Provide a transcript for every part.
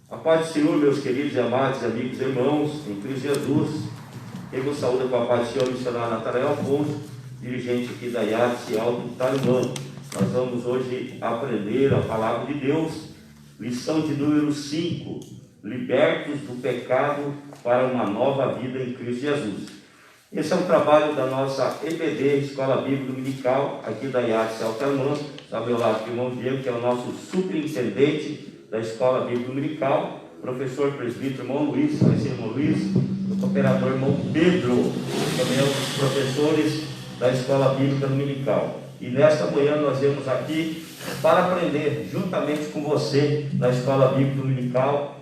A paz do Senhor, meus queridos e amados amigos e irmãos, em Cristo Jesus. Eu vos saúdo com a paz do Senhor, missionário Natanael Afonso, dirigente aqui da IATSE Alto Tarimã. Nós vamos hoje aprender a palavra de Deus, lição de número 5, libertos do pecado para uma nova vida em Cristo Jesus. Esse é um trabalho da nossa EBD, Escola Bíblica Dominical, aqui da IATSE Alto Tarimã. Está ao meu lado aqui o irmão Diego, que é o nosso superintendente da Escola Bíblica Dominical, professor presbítero irmão Luiz, conhecido irmão Luiz, o cooperador irmão Pedro, também é um dos professores da Escola Bíblica Dominical. E nesta manhã nós viemos aqui para aprender juntamente com você na Escola Bíblica Dominical.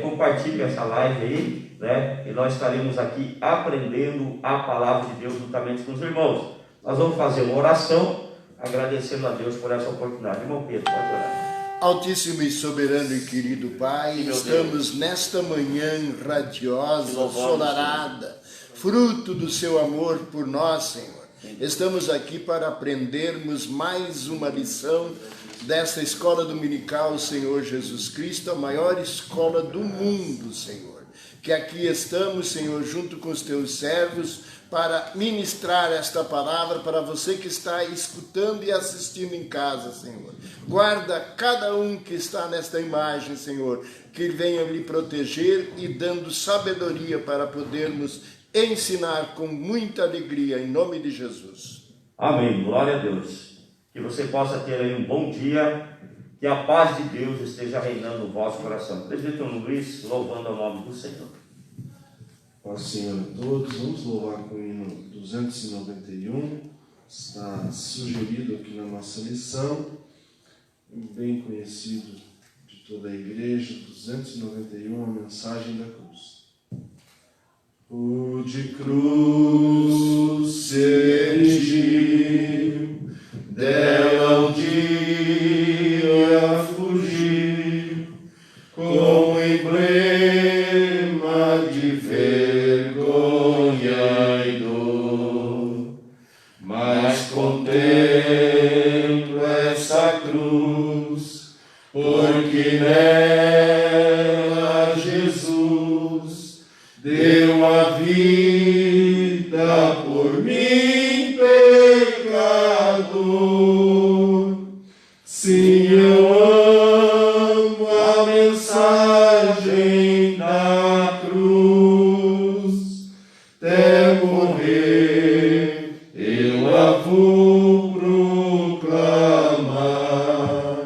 Compartilhe essa live aí, né? E nós estaremos aqui aprendendo a palavra de Deus juntamente com os irmãos. Nós vamos fazer uma oração, agradecendo a Deus por essa oportunidade. Irmão Pedro, pode orar. Altíssimo e soberano e querido Pai, estamos nesta manhã radiosa, ensolarada, fruto do seu amor por nós, Senhor. Estamos aqui para aprendermos mais uma lição desta escola dominical, Senhor Jesus Cristo, a maior escola do mundo, Senhor. Que aqui estamos, Senhor, junto com os teus servos, para ministrar esta palavra para você que está escutando e assistindo em casa, Senhor. Guarda cada um que está nesta imagem, Senhor, que venha lhe proteger e dando sabedoria para podermos ensinar com muita alegria, em nome de Jesus. Amém, glória a Deus. Que você possa ter aí um bom dia, que a paz de Deus esteja reinando no vosso coração. Presbítero Luiz, louvando o nome do Senhor. Ó Senhor a todos, vamos louvar com o hino 291, está sugerido aqui na nossa lição, bem conhecido de toda a igreja, 291, a mensagem da cruz. O de cruz se erigiu, dela um dia fugir, com emblema de vergonha e dor, mas contemplo essa cruz, porque nela Jesus deu a vida por mim, pecador. Sim, eu amo a mensagem da cruz, até morrer eu a vou proclamar.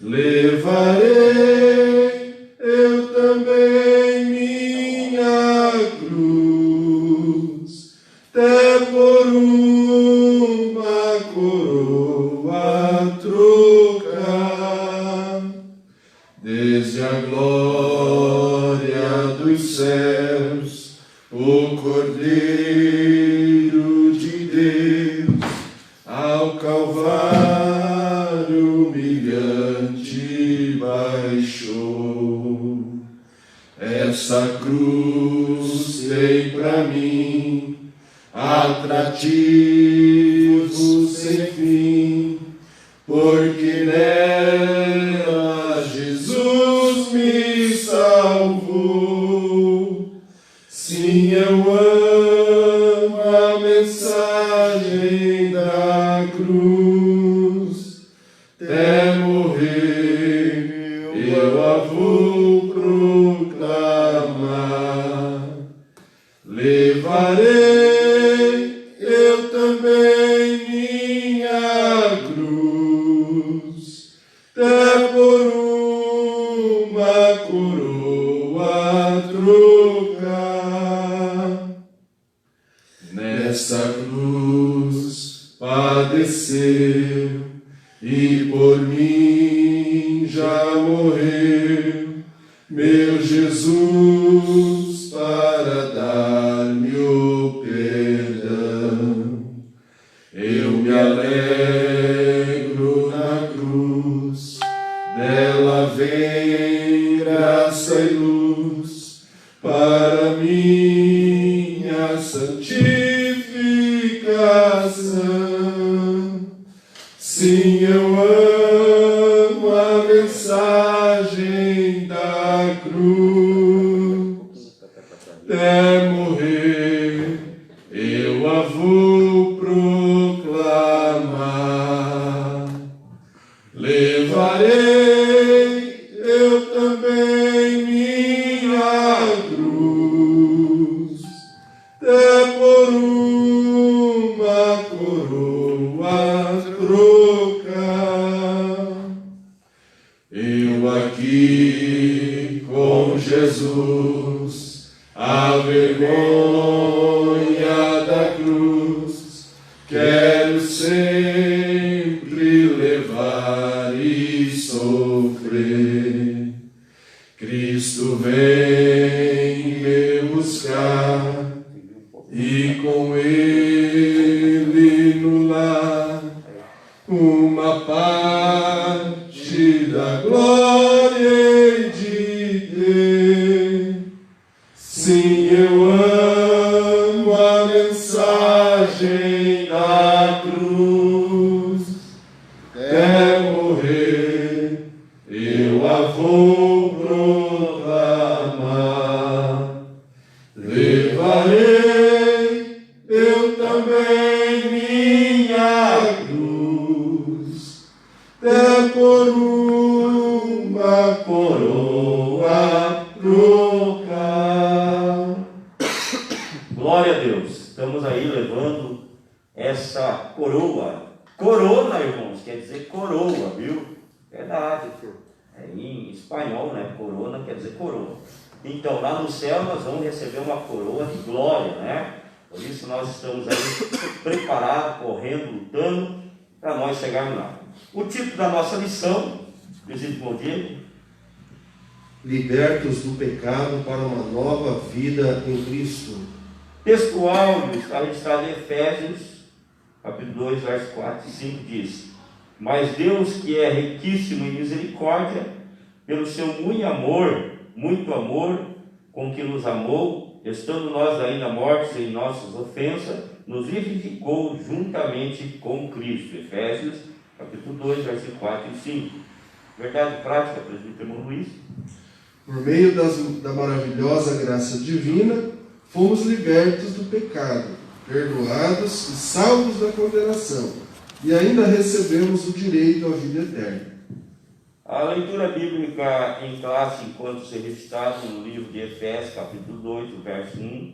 Levarei eu também minha cruz, até por uma coroa trocar. Desde a glória dos céus, o Cordeiro de Deus, ao Calvário humilhante baixou. Essa cruz tem pra mim atrativo sem fim, porque nela Jesus me salvou. Sim, eu amo a mensagem da cruz, até morrer eu a vou proclamar. Levarei eu também minha cruz, até por uma coroa trocar. Nessa cruz padeceu e por mim já morreu, meu Jesus, para dar-me o perdão. Eu me alegro na cruz, dela vem graça e luz para minha santificação. Sim, eu amo a mensagem mensagem da cruz, até morrer eu a vou proclamar. Levarei eu também minha cruz, até por uma coroa trocar. Eu aqui com Jesus, a vergonha da cruz, quero sempre levar e sofrer. Cristo vem me buscar e com ele no lar uma parte da glória hei de ter. Sim, eu amo a mensagem da cruz, até morrer eu a vou proclamar. Levarei eu também minha cruz, até por uma coroa trocar. Glória a Deus. Estamos aí levando essa coroa. Corona, irmãos, quer dizer coroa, viu? Verdade. Em espanhol, né? Corona quer dizer coroa. Então, lá no céu nós vamos receber uma coroa de glória, né? Por isso nós estamos aí preparados, correndo, lutando, para nós chegarmos lá. O título da nossa lição, Visite com o Diego. Libertos do pecado para uma nova vida em Cristo. Texto áudio está registrado em Efésios, capítulo 2, versos 4 e 5, diz: Mas Deus, que é riquíssimo em misericórdia, pelo seu muito amor, com que nos amou, estando nós ainda mortos em nossas ofensas, nos vivificou juntamente com Cristo. Efésios, capítulo 2, versículos 4 e 5. Verdade prática, presbítero Luiz. Por meio da maravilhosa graça divina, fomos libertos do pecado, perdoados e salvos da condenação, e ainda recebemos o direito à vida eterna. A leitura bíblica em classe encontra-se registrada no livro de Efésios, capítulo 2, do verso 1,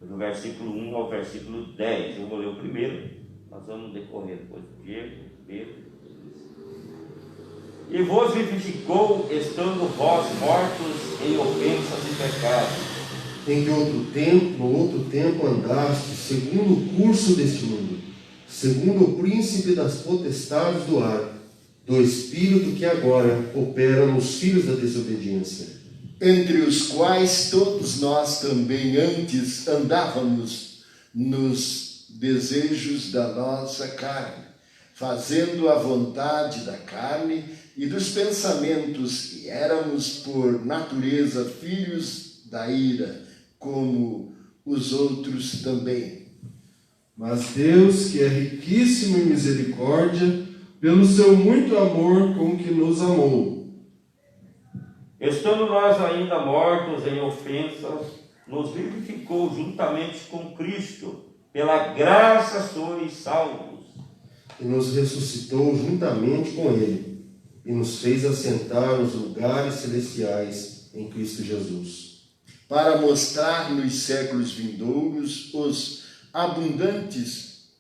do versículo 1 ao versículo 10. Eu vou ler o primeiro, nós vamos decorrer depois do Diego, Pedro. E vos vivificou, estando vós mortos em ofensas e pecados, em que no outro tempo andaste segundo o curso deste mundo, segundo o príncipe das potestades do ar, do espírito que agora opera nos filhos da desobediência, entre os quais todos nós também antes andávamos nos desejos da nossa carne, fazendo a vontade da carne e dos pensamentos, e éramos por natureza filhos da ira, como os outros também. Mas Deus, que é riquíssimo em misericórdia, pelo seu muito amor com que nos amou, estando nós ainda mortos em ofensas, nos vivificou juntamente com Cristo, pela graça sois salvos. e nos ressuscitou juntamente com Ele, e nos fez assentar nos lugares celestiais em Cristo Jesus, para mostrar nos séculos vindouros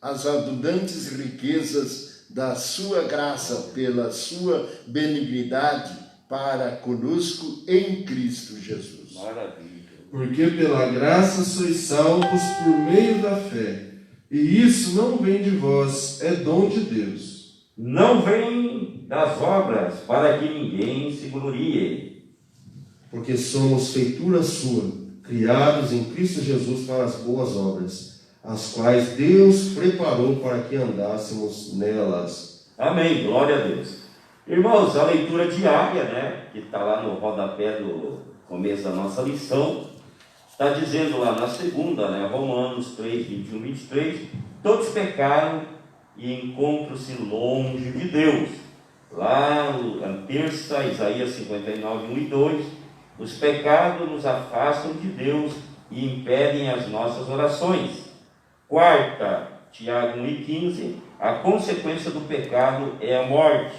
as abundantes riquezas da sua graça pela sua benignidade para conosco em Cristo Jesus. Maravilha. porque pela graça sois salvos por meio da fé, e isso não vem de vós, é dom de Deus. Não vem das obras, para que ninguém se glorie. Porque somos feitura sua, criados em Cristo Jesus para as boas obras, as quais Deus preparou para que andássemos nelas. Amém, glória a Deus. Irmãos, a leitura diária, né, que está lá no rodapé do começo da nossa lição, está dizendo lá na segunda, né, Romanos 3, 21, 23, todos pecaram e encontram-se longe de Deus, lá a terça, Isaías 59, 1 e 2, os pecados nos afastam de Deus e impedem as nossas orações. Quarta, Tiago 1 e 15, a consequência do pecado é a morte.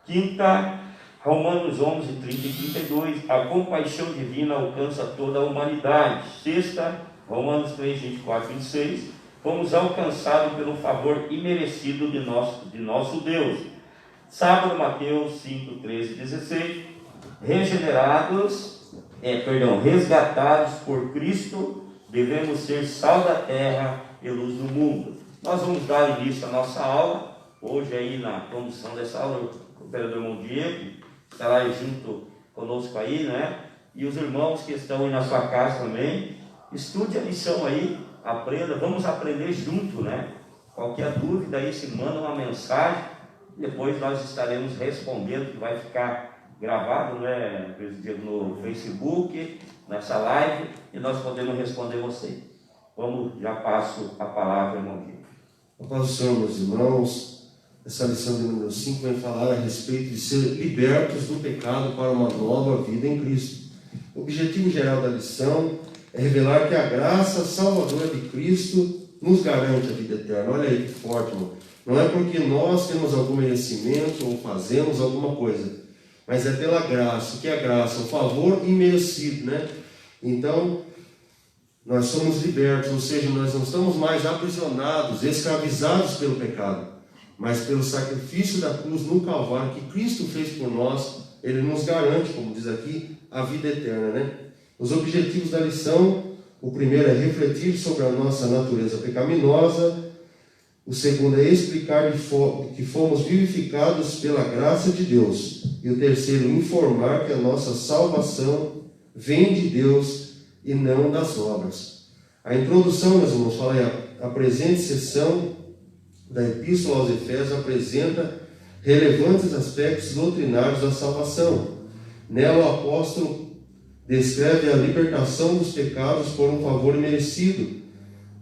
Quinta, Romanos 11, 30 e 32, a compaixão divina alcança toda a humanidade. Sexta, Romanos 3, 24 e 26, fomos alcançados pelo favor imerecido de nosso Deus. Sábado, Mateus 5, 13 e 16, resgatados por Cristo, devemos ser sal da terra e luz do mundo. Nós vamos dar início à nossa aula, hoje aí na condução dessa aula, o vereador irmão Diego estará aí junto conosco aí, né? E os irmãos que estão aí na sua casa também, estude a lição aí, aprenda, vamos aprender junto, né? Qualquer dúvida aí, se manda uma mensagem, depois nós estaremos respondendo, que vai ficar gravado, né, no Facebook, nessa live, e nós podemos responder você. Vamos, já passo a palavra, irmão Diego. A paz do Senhor, meus irmãos. Essa lição de número 5 vai falar a respeito de ser libertos do pecado para uma nova vida em Cristo. O objetivo geral da lição é revelar que a graça salvadora de Cristo nos garante a vida eterna. Olha aí que forte, irmão. Não é porque nós temos algum merecimento ou fazemos alguma coisa, mas é pela graça. O que é a graça? O favor imerecido, né? Então, nós somos libertos, ou seja, nós não estamos mais aprisionados, escravizados pelo pecado, mas pelo sacrifício da cruz no Calvário que Cristo fez por nós. Ele nos garante, como diz aqui, a vida eterna, né? Os objetivos da lição: o primeiro é refletir sobre a nossa natureza pecaminosa, o segundo é explicar que fomos vivificados pela graça de Deus, e o terceiro, informar que a nossa salvação vem de Deus e não das obras. A introdução, meus irmãos, a presente sessão da Epístola aos Efésios apresenta relevantes aspectos doutrinários da salvação. Nela o apóstolo descreve a libertação dos pecados por um favor merecido,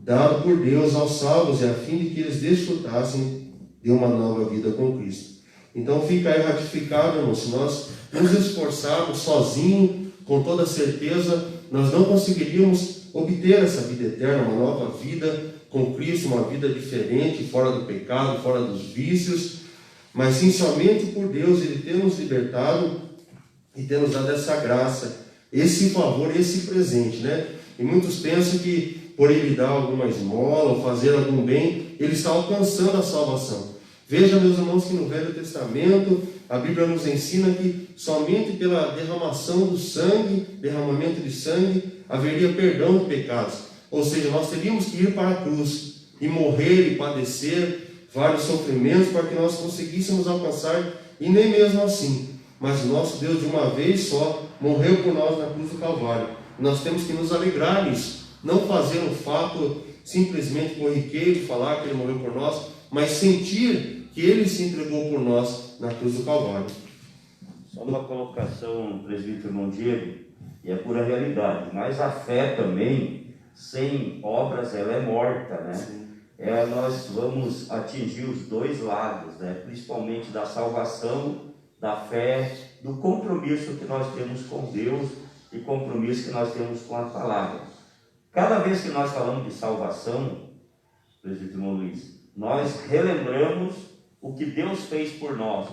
dado por Deus aos salvos, e a fim de que eles desfrutassem de uma nova vida com Cristo. Então fica aí ratificado, irmãos, se nós nos esforçarmos sozinhos, com toda certeza, nós não conseguiríamos obter essa vida eterna, uma nova vida com Cristo, uma vida diferente, fora do pecado, fora dos vícios, mas sim somente por Deus, Ele ter nos libertado e ter nos dado essa graça, esse favor, esse presente, né? E muitos pensam que por Ele dar alguma esmola ou fazer algum bem, Ele está alcançando a salvação. Veja, meus irmãos, que no Velho Testamento a Bíblia nos ensina que somente pela derramamento de sangue, haveria perdão de pecados. Ou seja, nós teríamos que ir para a cruz e morrer e padecer vários sofrimentos para que nós conseguíssemos alcançar, e nem mesmo assim. Mas o nosso Deus, de uma vez só, morreu por nós na cruz do Calvário. Nós temos que nos alegrar nisso, não fazer um fato simplesmente corriqueiro, falar que Ele morreu por nós, mas sentir que Ele se entregou por nós na cruz do Calvário. Só uma colocação, presbítero irmão Diego, e é pura realidade, mas a fé também, sem obras, ela é morta, né? Nós vamos atingir os dois lados, né? Principalmente da salvação, da fé, do compromisso que nós temos com Deus e compromisso que nós temos com a palavra. Cada vez que nós falamos de salvação, presbítero irmão Luiz, nós relembramos o que Deus fez por nós,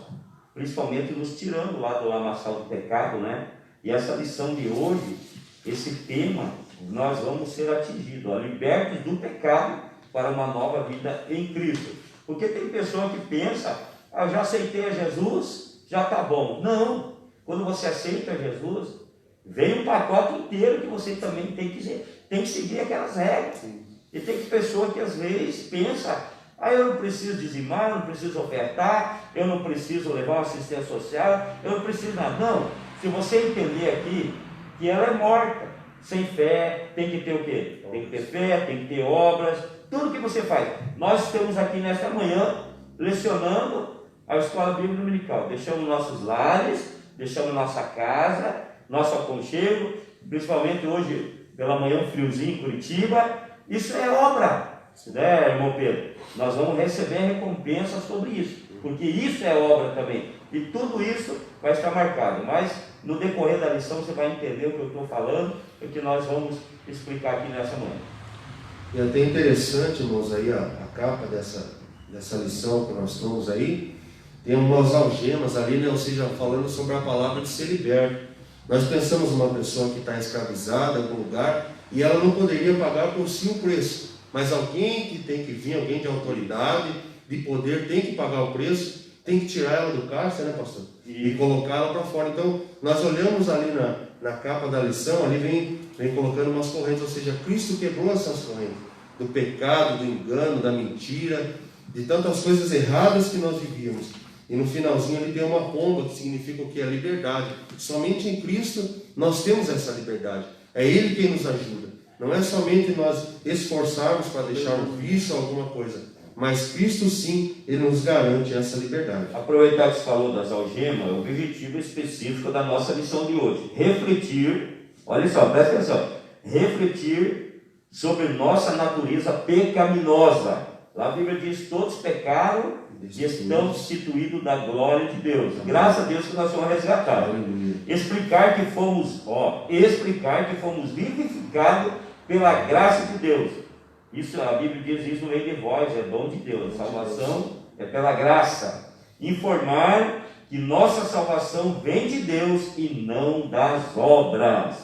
principalmente nos tirando lá do lamaçal do pecado, né? E essa lição de hoje, esse tema, nós vamos ser atingidos, libertos do pecado para uma nova vida em Cristo. Porque tem pessoa que pensa, eu já aceitei a Jesus, já está bom. Não, quando você aceita Jesus, vem um pacote inteiro que você também tem que seguir aquelas regras. E tem pessoa que às vezes pensa, eu não preciso dizimar, eu não preciso ofertar, eu não preciso levar uma assistência social, eu não preciso nada. Não, se você entender aqui que ela é morta, sem fé, tem que ter o quê? Tem que ter fé, tem que ter obras, tudo que você faz. Nós estamos aqui nesta manhã, lecionando a Escola Bíblica Dominical. Deixamos nossos lares, deixamos nossa casa, nosso aconchego, principalmente hoje, pela manhã, um friozinho em Curitiba. Isso é obra, né, irmão Pedro? Nós vamos receber recompensa sobre isso, porque isso é obra também. E tudo isso vai estar marcado, mas no decorrer da lição você vai entender o que eu estou falando, o que nós vamos explicar aqui nessa manhã. E até interessante, irmãos, aí a capa dessa lição que nós estamos aí, tem umas algemas ali, né? Ou seja, falando sobre a palavra de ser liberto. Nós pensamos numa pessoa que está escravizada em algum lugar e ela não poderia pagar por si um preço, mas alguém que tem que vir, alguém de autoridade, de poder, tem que pagar o preço, tem que tirar ela do cárcere, né, pastor? E colocar ela para fora. Então, nós olhamos ali na capa da lição, ali vem colocando umas correntes, ou seja, Cristo quebrou essas correntes do pecado, do engano, da mentira, de tantas coisas erradas que nós vivíamos. E no finalzinho ele tem uma pomba, que significa o que? A liberdade. Somente em Cristo nós temos essa liberdade. É Ele quem nos ajuda. Não é somente nós esforçarmos para deixar um vício ou alguma coisa, mas Cristo sim, Ele nos garante essa liberdade. Aproveitar que você falou das algemas, o objetivo específico da nossa lição de hoje. Refletir, olha só, presta atenção. Refletir sobre nossa natureza pecaminosa. Lá a Bíblia diz, todos pecaram e estão destituídos da glória de Deus. Graças a Deus que nós somos resgatados. Explicar que fomos vivificados pela graça de Deus. Isso, a Bíblia diz isso no meio de vós, é dom de Deus. A salvação é pela graça. Informar que nossa salvação vem de Deus e não das obras.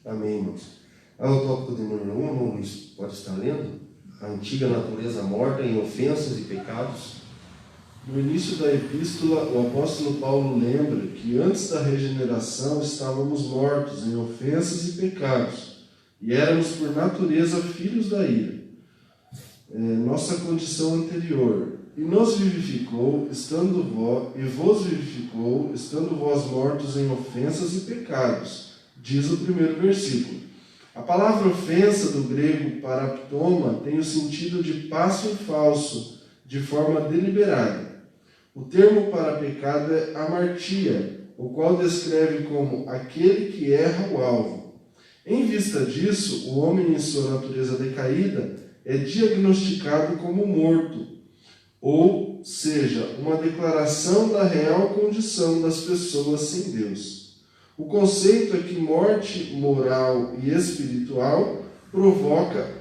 Amém, irmãos. O tópico de número 1, irmão Luiz, pode estar lendo? A antiga natureza morta em ofensas e pecados. No início da epístola, o apóstolo Paulo lembra que antes da regeneração estávamos mortos em ofensas e pecados, e éramos por natureza filhos da ira. Nossa condição anterior. E nos vivificou, vos vivificou, estando vós mortos em ofensas e pecados, diz o primeiro versículo. A palavra ofensa do grego paraptoma tem o sentido de passo falso, de forma deliberada. O termo para pecado é amartia, o qual descreve como aquele que erra o alvo. Em vista disso, o homem em sua natureza decaída é diagnosticado como morto, ou seja, uma declaração da real condição das pessoas sem Deus. O conceito é que morte moral e espiritual provocada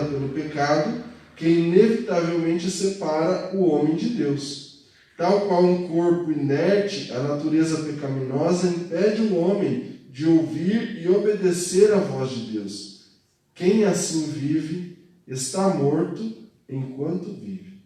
pelo pecado, que inevitavelmente separa o homem de Deus. Tal qual um corpo inerte, a natureza pecaminosa impede o homem de ouvir e obedecer à voz de Deus. Quem assim vive está morto enquanto vive.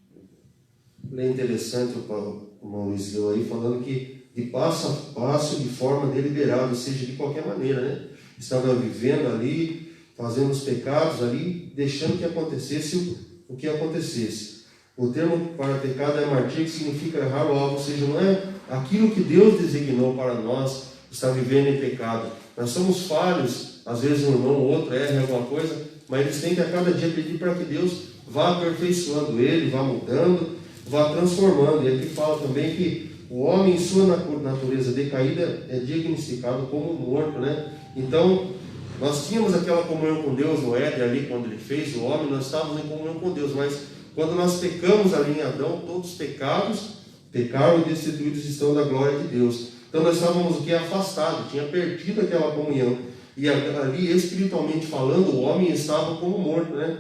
É interessante o irmão Luiz leu aí, falando que de passo a passo, de forma deliberada, ou seja, de qualquer maneira, né? Estava vivendo ali, fazendo os pecados ali, deixando que acontecesse o que acontecesse. O termo para pecado é amartia, que significa errar o alvo, ou seja, não é aquilo que Deus designou para nós estar vivendo em pecado. Nós somos falhos, às vezes um irmão ou outro erra em alguma coisa, mas eles têm que a cada dia pedir para que Deus vá aperfeiçoando ele, vá mudando, vá transformando. E aqui fala também que o homem em sua natureza decaída é diagnosticado como morto, né? Então, nós tínhamos aquela comunhão com Deus no Éden ali, quando ele fez o homem, nós estávamos em comunhão com Deus, mas quando nós pecamos ali em Adão, todos os pecaram e destituídos estão da glória de Deus. Então nós estávamos o que? Afastados, tinha perdido aquela comunhão. E ali, espiritualmente falando, o homem estava como morto, né?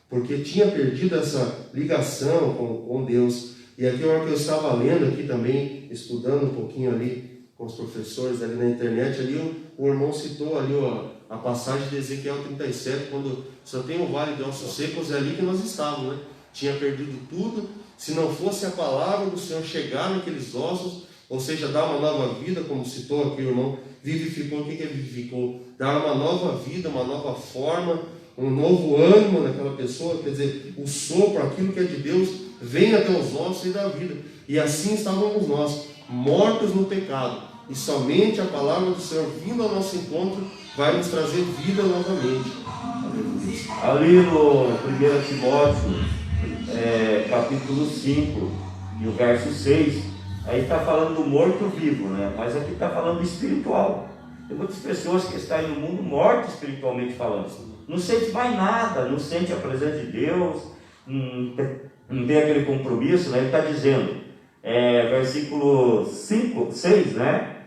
Porque tinha perdido essa ligação com Deus. E aqui, a hora que eu estava lendo aqui também, estudando um pouquinho ali com os professores ali na internet, ali o irmão citou ali a passagem de Ezequiel 37, quando só tem o vale de ossos secos, é ali que nós estávamos, né? Tinha perdido tudo. Se não fosse a palavra do Senhor chegar naqueles ossos, ou seja, dar uma nova vida, como citou aqui o irmão, vivificou. O que é vivificou? Dar uma nova vida, uma nova forma, um novo ânimo naquela pessoa, quer dizer, o sopro, aquilo que é de Deus, vem até os ossos e dá vida. E assim estávamos nós, mortos no pecado, e somente a palavra do Senhor vindo ao nosso encontro vai nos trazer vida novamente. Ali no 1 Timóteo, capítulo 5, e o verso 6, aí está falando do morto-vivo, né? Mas aqui está falando do espiritual. Tem muitas pessoas que estão aí no mundo mortas espiritualmente falando, não sente mais nada, não sente a presença de Deus, não tem aquele compromisso, né? Ele está dizendo, versículo 5, 6, né?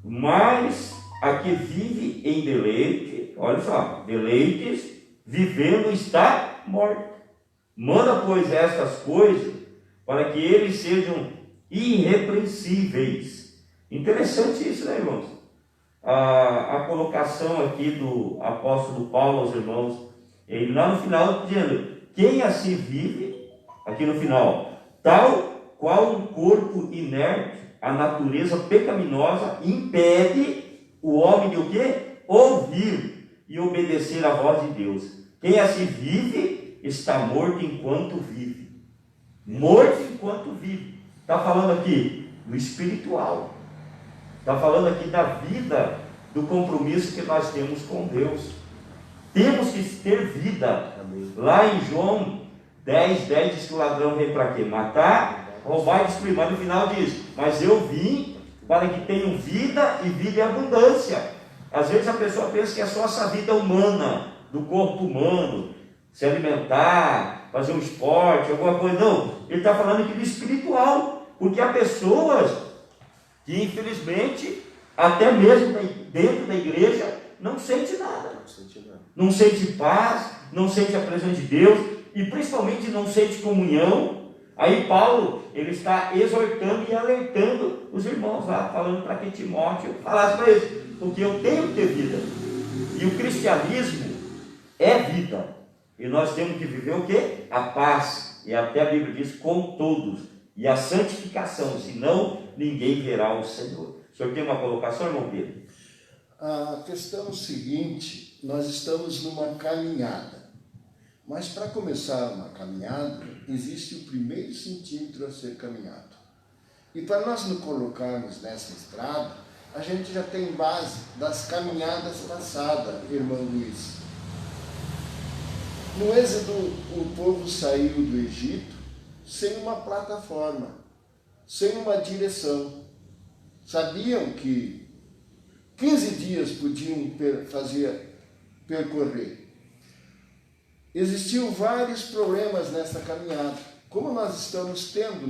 Mas a que vive em deleite, olha só, deleites, vivendo está morto. Manda, pois, estas coisas, para que eles sejam irrepreensíveis. Interessante isso, né, irmãos? A colocação aqui do apóstolo Paulo aos irmãos, ele lá no final dizendo, quem assim vive, aqui no final, tal qual um corpo inerte, a natureza pecaminosa impede o homem de o quê? Ouvir e obedecer à voz de Deus. Quem assim vive, está morto enquanto vive. Morto enquanto vive. Está falando aqui do espiritual. Está falando aqui da vida, do compromisso que nós temos com Deus. Temos que ter vida. Lá em João 10, 10 diz que o ladrão vem para quê? Matar, roubar e destruir. Mas no final diz, mas eu vim para que tenham vida e vida em abundância. Às vezes a pessoa pensa que é só essa vida humana, do corpo humano, se alimentar, fazer um esporte, alguma coisa. Não, ele está falando aqui do espiritual, porque há pessoas que infelizmente, até mesmo dentro da igreja, não sente nada. Não sente paz, não sente a presença de Deus, e principalmente não sente comunhão. Aí Paulo, ele está exortando e alertando os irmãos lá, falando para que Timóteo falasse para eles, porque eu tenho que ter vida. E o cristianismo é vida. E nós temos que viver o quê? A paz. E até a Bíblia diz, com todos. E a santificação, senão ninguém verá o Senhor. O senhor tem uma colocação, irmão Pedro? A questão é o seguinte, nós estamos numa caminhada. Mas para começar uma caminhada, existe o primeiro centímetro a ser caminhado. E para nós nos colocarmos nessa estrada, a gente já tem base das caminhadas passadas, irmão Luiz. No Êxodo, o povo saiu do Egito sem uma plataforma, sem uma direção. Sabiam que 15 dias podiam percorrer. Existiam vários problemas nessa caminhada, como nós estamos tendo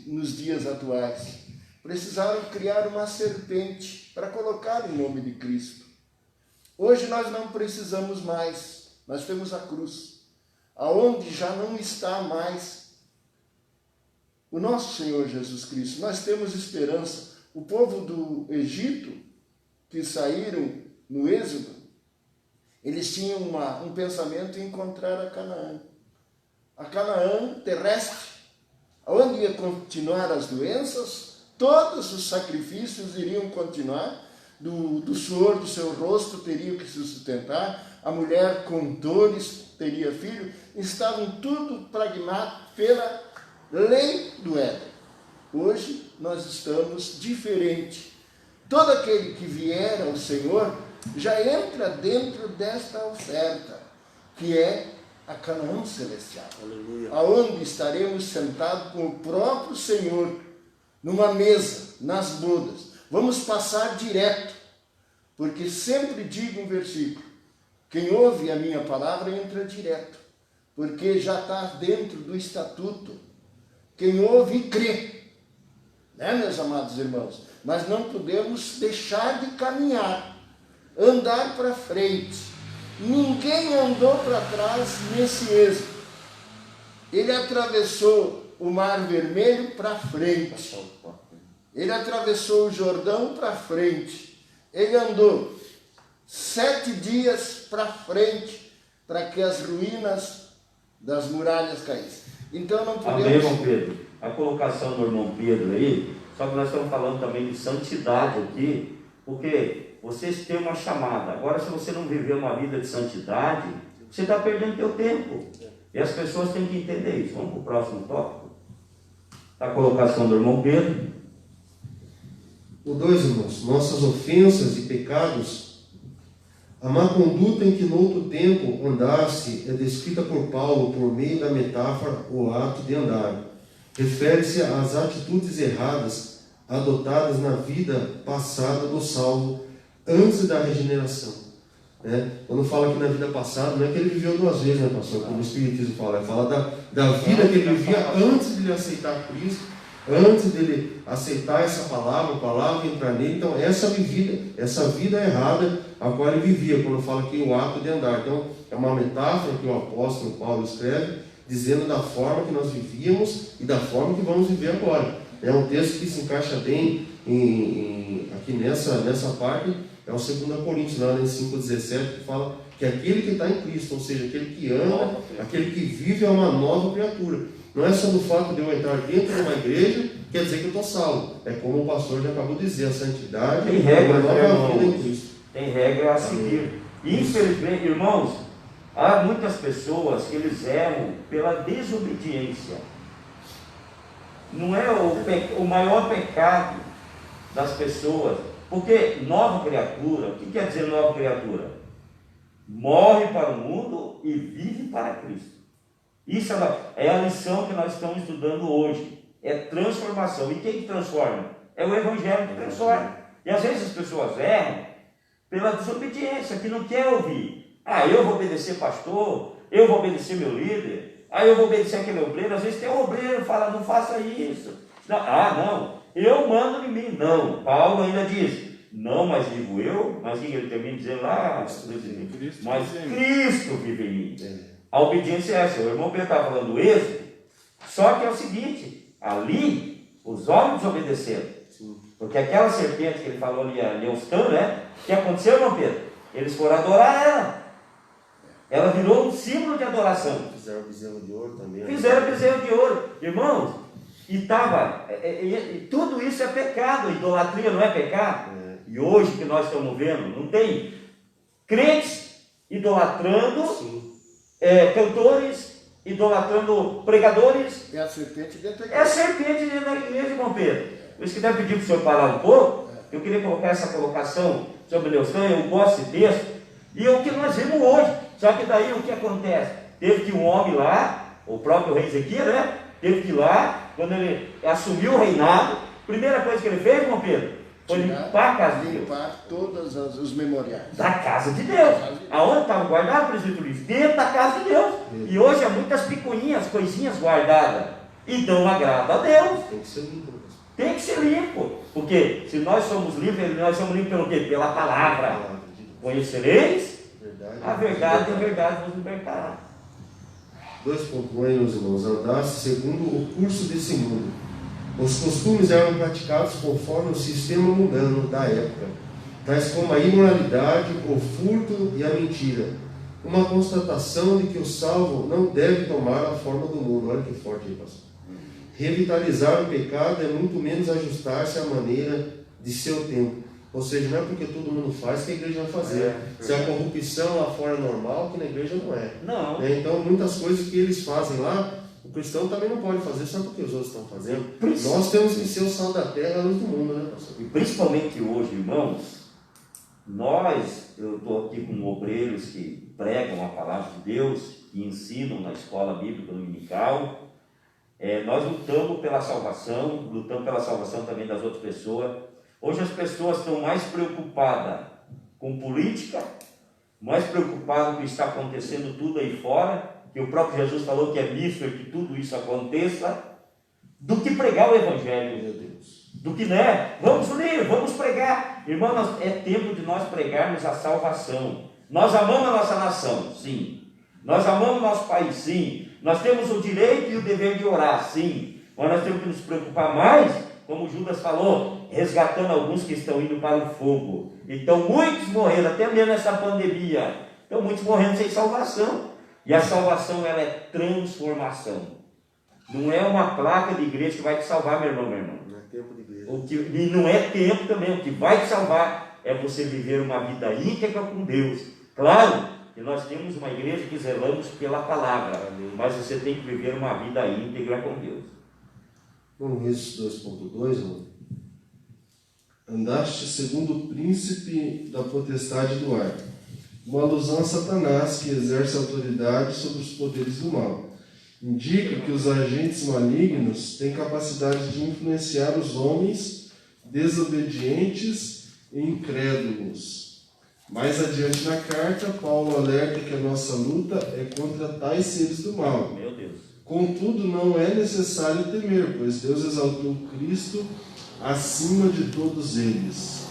nos dias atuais. Precisaram criar uma serpente para colocar o nome de Cristo. Hoje nós não precisamos mais, nós temos a cruz, aonde já não está mais o nosso Senhor Jesus Cristo. Nós temos esperança. O povo do Egito, que saíram no Êxodo, eles tinham um pensamento em encontrar a Canaã terrestre, onde ia continuar as doenças, todos os sacrifícios iriam continuar, do suor do seu rosto teria que se sustentar, a mulher com dores teria filho, estavam tudo pragmático pela lei do Éden. Hoje nós estamos diferente. Todo aquele que vier ao Senhor já entra dentro desta oferta, que é a Canaã celestial. Aleluia. Aonde estaremos sentados com o próprio Senhor, numa mesa, nas bodas. Vamos passar direto, porque sempre digo um versículo, quem ouve a minha palavra entra direto, porque já está dentro do estatuto. Quem ouve e crê, né, meus amados irmãos? Mas não podemos deixar de caminhar, andar para frente. Ninguém andou para trás nesse êxodo. Ele atravessou o Mar Vermelho para frente. Ele atravessou o Jordão para frente. Ele andou 7 dias para frente, para que as ruínas das muralhas caíssem. Então não podemos... Amém, irmão Pedro. A colocação do irmão Pedro aí, só que nós estamos falando também de santidade aqui, porque vocês têm uma chamada. Agora, se você não viver uma vida de santidade, você está perdendo teu tempo. E as pessoas têm que entender isso. Vamos para o próximo tópico. A colocação do irmão Pedro. O 2, irmãos, nossas ofensas e pecados, a má conduta em que no outro tempo andasse é descrita por Paulo por meio da metáfora o ato de andar. Refere-se às atitudes erradas adotadas na vida passada do salvo antes da regeneração. Né? Quando fala aqui na vida passada, não é que ele viveu 2 vezes, né, pastor? Como o Espiritismo fala, ele fala da vida que ele vivia antes de ele aceitar Cristo, antes dele aceitar essa palavra, a palavra entrar nele. Então, essa vida errada a qual ele vivia, quando fala aqui o ato de andar. Então, é uma metáfora que o apóstolo Paulo escreve, dizendo da forma que nós vivíamos e da forma que vamos viver agora. É um texto que se encaixa bem aqui nessa parte, é o 2 Coríntios, lá em 5,17, que fala que aquele que está em Cristo, ou seja, aquele que anda, aquele que vive, é uma nova criatura. Não é só do fato de eu entrar dentro de uma igreja, quer dizer que eu estou salvo. É como o pastor já acabou de dizer, a santidade tem regra, é uma nova vida em Cristo. Tem regra a seguir. Infelizmente, irmãos, há muitas pessoas que eles erram pela desobediência. Não é o maior pecado das pessoas, porque nova criatura, o que quer dizer nova criatura? Morre para o mundo e vive para Cristo. Isso é a lição que nós estamos estudando hoje. É transformação. E quem transforma? É o Evangelho que transforma. E às vezes as pessoas erram pela desobediência, que não quer ouvir. Eu vou obedecer pastor, eu vou obedecer meu líder, eu vou obedecer aquele obreiro. Às vezes tem um obreiro que fala, não faça isso. Não, eu mando em mim. Não, Paulo ainda diz, não mais vivo eu, mas ele termina dizendo lá, mas Cristo vive em mim. A obediência é essa. O irmão Pedro estava falando do êxodo, só que é o seguinte, ali os homens desobedeceram. Porque aquela serpente que ele falou ali, a Neustã, né? O que aconteceu, irmão Pedro? Eles foram adorar ela. Ela virou um símbolo de adoração. Fizeram bezerro de ouro também. Fizeram bezerro de ouro. Irmãos, tudo isso é pecado. A idolatria não é pecado. E hoje que nós estamos vendo, não tem crentes idolatrando, cantores idolatrando pregadores. É a serpente dentro da igreja. É a serpente dentro da igreja, irmão Pedro. Por isso que deve pedir para o senhor parar um pouco. Eu queria colocar essa colocação sobre Neustã, eu gosto desse texto. E é o que nós vimos hoje. Só que daí o que acontece? Teve que um homem lá, o próprio rei Ezequias, né? Teve que ir lá, quando ele assumiu o reinado, a primeira coisa que ele fez, irmão Pedro, foi limpar a casa de Deus. Limpar todos os memoriais. Da casa de Deus. Aonde estavam guardados os presbíteros? Dentro da casa de Deus. E hoje há muitas picuinhas, coisinhas guardadas. E não agrada a Deus. Tem que ser limpo. Tem que ser limpo. Porque se nós somos limpos, nós somos limpos pelo quê? Pela palavra. Conhecereis a verdade vos libertará. 2.1, meus irmãos, andasse segundo o curso desse mundo. Os costumes eram praticados conforme o sistema mundano da época, tais como a imoralidade, o furto e a mentira. Uma constatação de que o salvo não deve tomar a forma do mundo. Olha que forte aí, pastor. Revitalizar o pecado é muito menos ajustar-se à maneira de seu tempo. Ou seja, não é porque todo mundo faz que a igreja vai fazer. Se a corrupção lá fora é normal, que na igreja não é. Não. Então, muitas coisas que eles fazem lá, o cristão também não pode fazer só porque os outros estão fazendo. Nós temos que ser o sal da terra, a luz do mundo, né, pastor? E principalmente hoje, irmãos, eu estou aqui com obreiros que pregam a palavra de Deus, que ensinam na escola bíblica dominical. Nós lutamos pela salvação também das outras pessoas. Hoje as pessoas estão mais preocupadas com política, mais preocupadas com o que está acontecendo tudo aí fora, que o próprio Jesus falou que é místico que tudo isso aconteça, do que pregar o Evangelho, meu Deus. Do que, né? Vamos unir, vamos pregar. Irmãos, é tempo de nós pregarmos a salvação. Nós amamos a nossa nação, sim. Nós amamos o nosso país, sim. Nós temos o direito e o dever de orar, sim. Mas nós temos que nos preocupar mais, como Judas falou, resgatando alguns que estão indo para o fogo. Então muitos morreram, até mesmo nessa pandemia. Então muitos morrendo sem salvação. E a salvação, ela é transformação. Não é uma placa de igreja que vai te salvar, meu irmão, minha irmã. Não é tempo de igreja. E não é tempo também. O que vai te salvar é você viver uma vida íntegra com Deus. Claro que nós temos uma igreja que zelamos pela palavra. Mas você tem que viver uma vida íntegra com Deus. Vamos ver esse 2.2, irmão. Andaste segundo o príncipe da potestade do ar. Uma alusão a Satanás, que exerce autoridade sobre os poderes do mal. Indica que os agentes malignos têm capacidade de influenciar os homens desobedientes e incrédulos. Mais adiante na carta, Paulo alerta que a nossa luta é contra tais seres do mal. Meu Deus. Contudo, não é necessário temer, pois Deus exaltou Cristo acima de todos eles.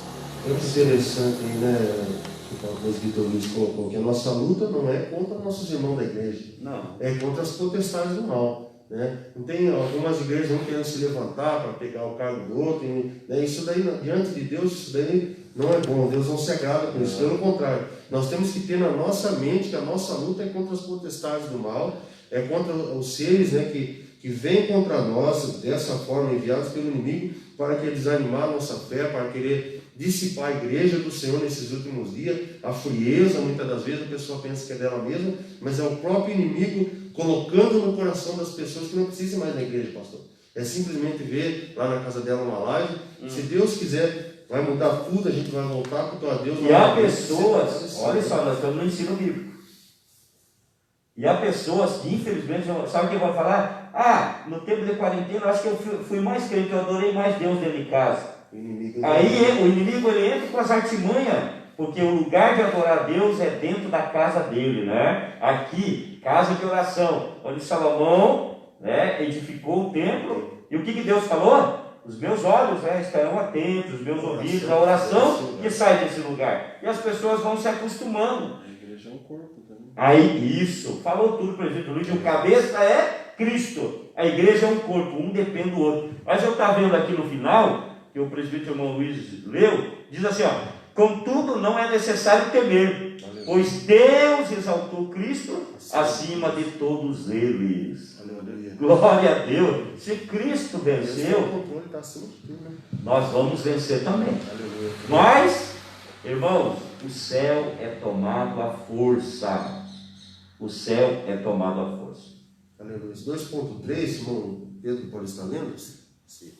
É interessante, né, que o presbítero Luiz colocou, que a nossa luta não é contra nossos irmãos da igreja. Não. É contra as potestades do mal. Né? Não tem algumas igrejas não querendo se levantar para pegar o cargo do outro. Né? Isso daí, diante de Deus, isso daí não é bom. Deus não se agrada com isso. Pelo contrário, nós temos que ter na nossa mente que a nossa luta é contra as potestades do mal, é contra os seres, né, que vêm contra nós, dessa forma, enviados pelo inimigo, para querer desanimar a nossa fé, para querer dissipar a igreja do Senhor nesses últimos dias. A frieza, muitas das vezes, a pessoa pensa que é dela mesma, mas é o próprio inimigo colocando no coração das pessoas que não precisam mais da igreja, pastor. É simplesmente ver lá na casa dela uma live. Se Deus quiser, vai mudar tudo, a gente vai voltar para o Deus. E há pessoas, olha só, nós estamos no ensino bíblico. E há pessoas que, infelizmente, sabe o que vão falar? Ah, no tempo de quarentena, eu acho que eu fui mais crente, eu adorei mais Deus dentro de casa. Aí o inimigo ele entra com as artimanhas, porque o lugar de adorar a Deus é dentro da casa dele, né? Aqui, casa de oração, onde Salomão, né, edificou o templo. E o que Deus falou? Os meus olhos, né, estarão atentos, os meus ouvidos, a oração que sai desse lugar. E as pessoas vão se acostumando. A igreja é um corpo também. Aí, isso, falou tudo, presbítero Luiz, o cabeça é Cristo, a igreja é um corpo, um depende do outro. Mas eu estava vendo aqui no final, que o presbítero irmão Luiz leu, diz assim, ó: contudo não é necessário temer, pois Deus exaltou Cristo acima de todos eles. Aleluia. Glória a Deus. Se Cristo venceu, nós vamos vencer também. Aleluia. Mas, irmãos, o céu é tomado à força. O céu é tomado à força. Aleluia. 2.3, irmão Pedro pode estar lendo? Sim.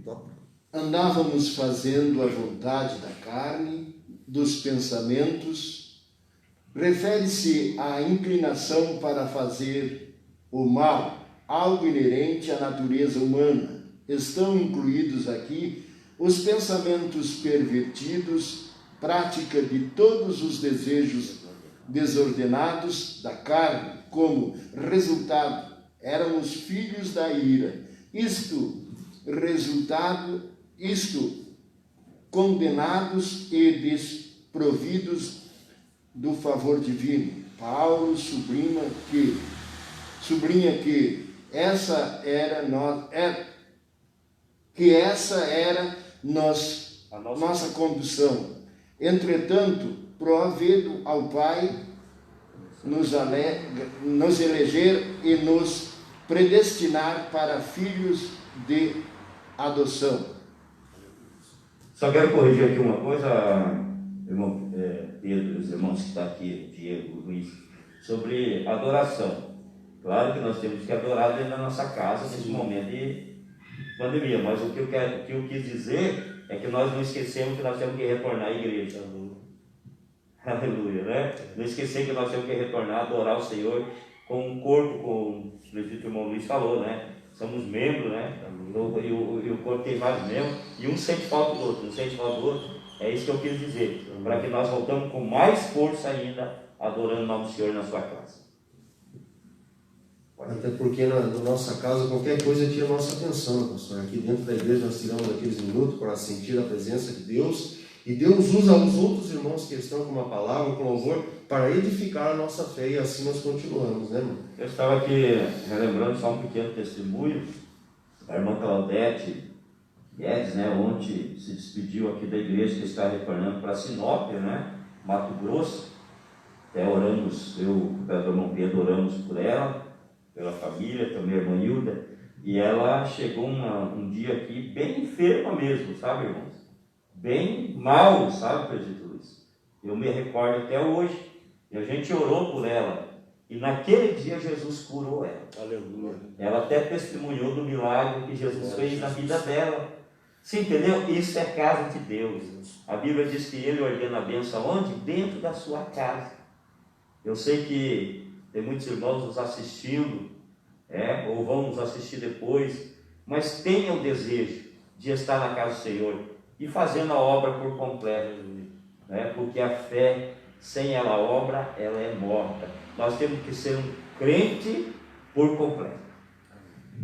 Top. Andávamos fazendo a vontade da carne, dos pensamentos. Refere-se à inclinação para fazer o mal, algo inerente à natureza humana. Estão incluídos aqui os pensamentos pervertidos, prática de todos os desejos desordenados da carne. Como resultado, éramos filhos da ira. Condenados e desprovidos do favor divino. Paulo sublinha que essa era nossa condução. Entretanto, provido ao Pai nos eleger e nos predestinar para filhos de adoção. Só quero corrigir aqui uma coisa, irmão Pedro, os irmãos que estão aqui, Diego, Luiz, sobre adoração. Claro que nós temos que adorar dentro da nossa casa nesse momento de pandemia, mas o que eu quis dizer é que nós não esquecemos que nós temos que retornar à igreja. Aleluia, né? Não esquecer que nós temos que retornar, adorar o Senhor com um corpo, como o presbítero irmão Luiz falou, né? Somos membros, né? E o corpo tem vários membros, e um sente falta do outro, É isso que eu quis dizer, para que nós voltamos com mais força ainda, adorando o nome do Senhor na sua casa. Até porque na nossa casa qualquer coisa tira a nossa atenção, pastor. Aqui dentro da igreja nós tiramos aqueles minutos para sentir a presença de Deus, e Deus usa os outros irmãos que estão com uma palavra, com louvor, para edificar a nossa fé, e assim nós continuamos, né, irmão? Eu estava aqui relembrando só um pequeno testemunho. A irmã Claudete Guedes, né, ontem se despediu aqui da igreja, que está retornando para Sinop, né, Mato Grosso. Até oramos, eu e o irmão Pedro oramos por ela, pela família, também a irmã Hilda, e ela chegou um dia aqui bem enferma mesmo, sabe, irmãos? Bem mal, sabe, presbítero Luiz? Eu me recordo até hoje, e a gente orou por ela, e naquele dia Jesus curou ela. Aleluia. Ela até testemunhou do milagre que Jesus fez na vida dela. Você entendeu? Isso é casa de Deus. A Bíblia diz que Ele ordena a bênção onde? Dentro da sua casa. Eu sei que tem muitos irmãos nos assistindo, ou vão nos assistir depois, mas tenha o desejo de estar na casa do Senhor e fazendo a obra por completo. né? Porque a fé, sem ela obra, ela é morta. Nós temos que ser um crente por completo.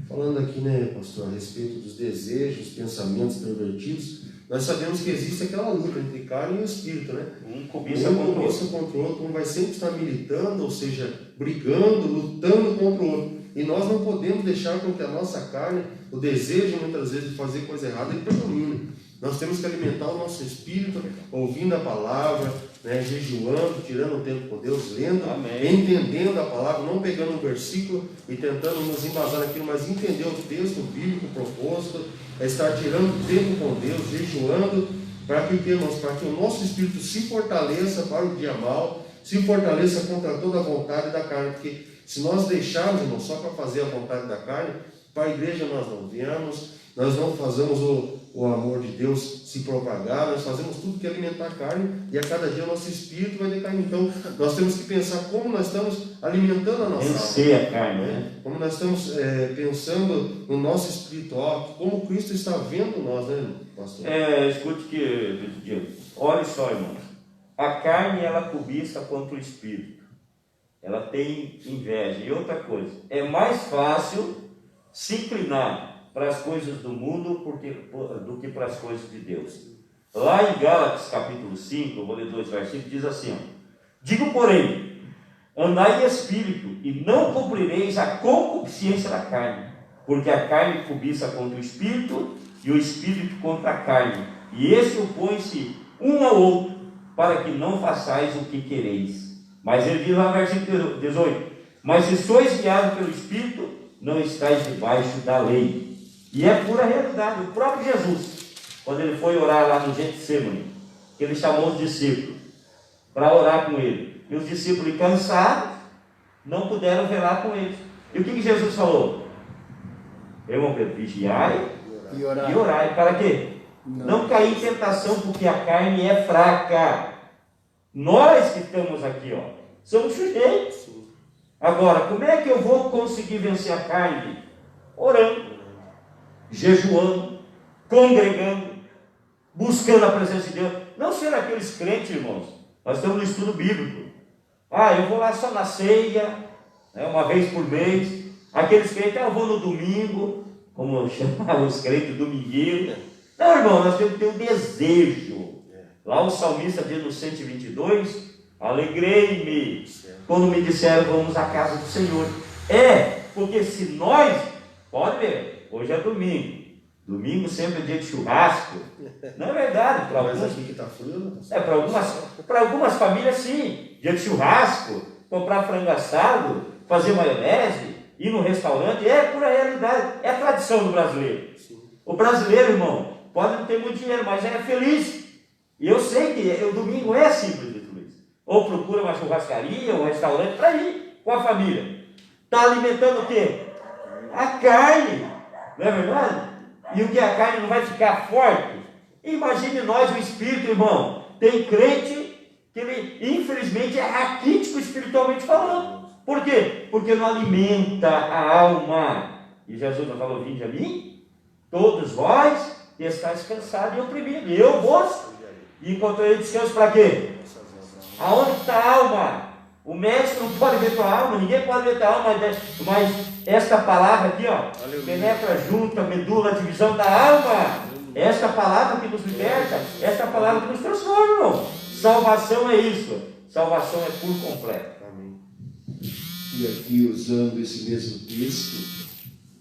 Falando aqui, né, pastor, a respeito dos desejos, pensamentos pervertidos, nós sabemos que existe aquela luta entre carne e o espírito, né? Um cobiça contra o outro. Um vai sempre estar militando, ou seja, brigando, lutando contra o outro. E nós não podemos deixar com que a nossa carne, o desejo muitas vezes de fazer coisa errada, ele predomine. Nós temos que alimentar o nosso espírito, ouvindo a palavra, né, jejuando, tirando o tempo com Deus, lendo, Amém. entendendo a palavra, não pegando um versículo e tentando nos embasar naquilo, mas entender o texto bíblico, o propósito, é estar tirando tempo com Deus, jejuando, para que, irmãos, para que o nosso espírito se fortaleça para o dia mal, se fortaleça contra toda a vontade da carne, porque se nós deixarmos, irmãos, só para fazer a vontade da carne, para a igreja nós não viemos, nós não fazemos o amor de Deus se propagar, nós fazemos tudo que alimentar a carne, e a cada dia o nosso espírito vai decaindo. Então, nós temos que pensar como nós estamos alimentando a nossa vencer alma, a carne, né? como nós estamos pensando no nosso espiritual, como Cristo está vendo nós, né, pastor? Escute que, olha só, irmãos, a carne, ela cobiça contra o espírito, ela tem inveja. E outra coisa, é mais fácil se inclinar para as coisas do mundo do que para as coisas de Deus. Lá em Gálatas capítulo 5, eu vou ler 2 versículos, diz assim, ó: digo, porém, andai em espírito, e não cumprireis a concupiscência da carne, porque a carne cobiça contra o espírito, e o espírito contra a carne, e esse opõe-se um ao outro, para que não façais o que quereis. Mas ele diz lá no versículo 18: mas se sois guiados pelo espírito, não estáis debaixo da lei. E é pura realidade. O próprio Jesus, quando ele foi orar lá no Getsemane, que ele chamou os discípulos para orar com ele, e os discípulos cansados não puderam velar com eles. E o que Jesus falou? Irmão Pedro, vigiai e orai. Para quê? Não cair em tentação, porque a carne é fraca. Nós que estamos aqui, ó, somos sujeitos. Agora, como é que eu vou conseguir vencer a carne? Orando, jejuando, congregando, buscando a presença de Deus. Não ser aqueles crentes, irmãos. Nós estamos no estudo bíblico. Eu vou lá só na ceia, né, uma vez por mês. Aqueles crentes, eu vou no domingo, como chamavam os crentes, domingueiro. Não, irmão, nós temos que ter um desejo. Lá o salmista diz no 122, alegrei-me quando me disseram, vamos à casa do Senhor. Porque se nós, pode ver, hoje é domingo. Domingo sempre é dia de churrasco. Não é verdade? Para Mas alguns, aqui que está frio, né? para algumas famílias sim. Dia de churrasco, comprar frango assado, fazer maionese, ir no restaurante, é pura realidade. É a tradição do brasileiro. Sim. O brasileiro, irmão, pode não ter muito dinheiro, mas é feliz. E eu sei que o domingo é simples de feliz. Ou procura uma churrascaria, um restaurante para ir com a família. Está alimentando o quê? A carne. Não é verdade? E o que a carne não vai ficar forte? Imagine nós, o espírito, irmão. Tem crente que ele, infelizmente, é raquítico espiritualmente falando. Por quê? Porque não alimenta a alma. E Jesus não falou, vinde a mim, todos vós que estáis cansados e oprimidos. E eu vos encontrarei descanso para quê? Aonde está a alma? O médico não pode ver tua alma, ninguém pode ver tua alma, mas esta palavra aqui, ó, penetra junto a medula, a divisão da alma. Esta palavra que nos liberta, esta palavra que nos transforma, irmão. Salvação é isso. Salvação é por completo. Amém. E aqui, usando esse mesmo texto,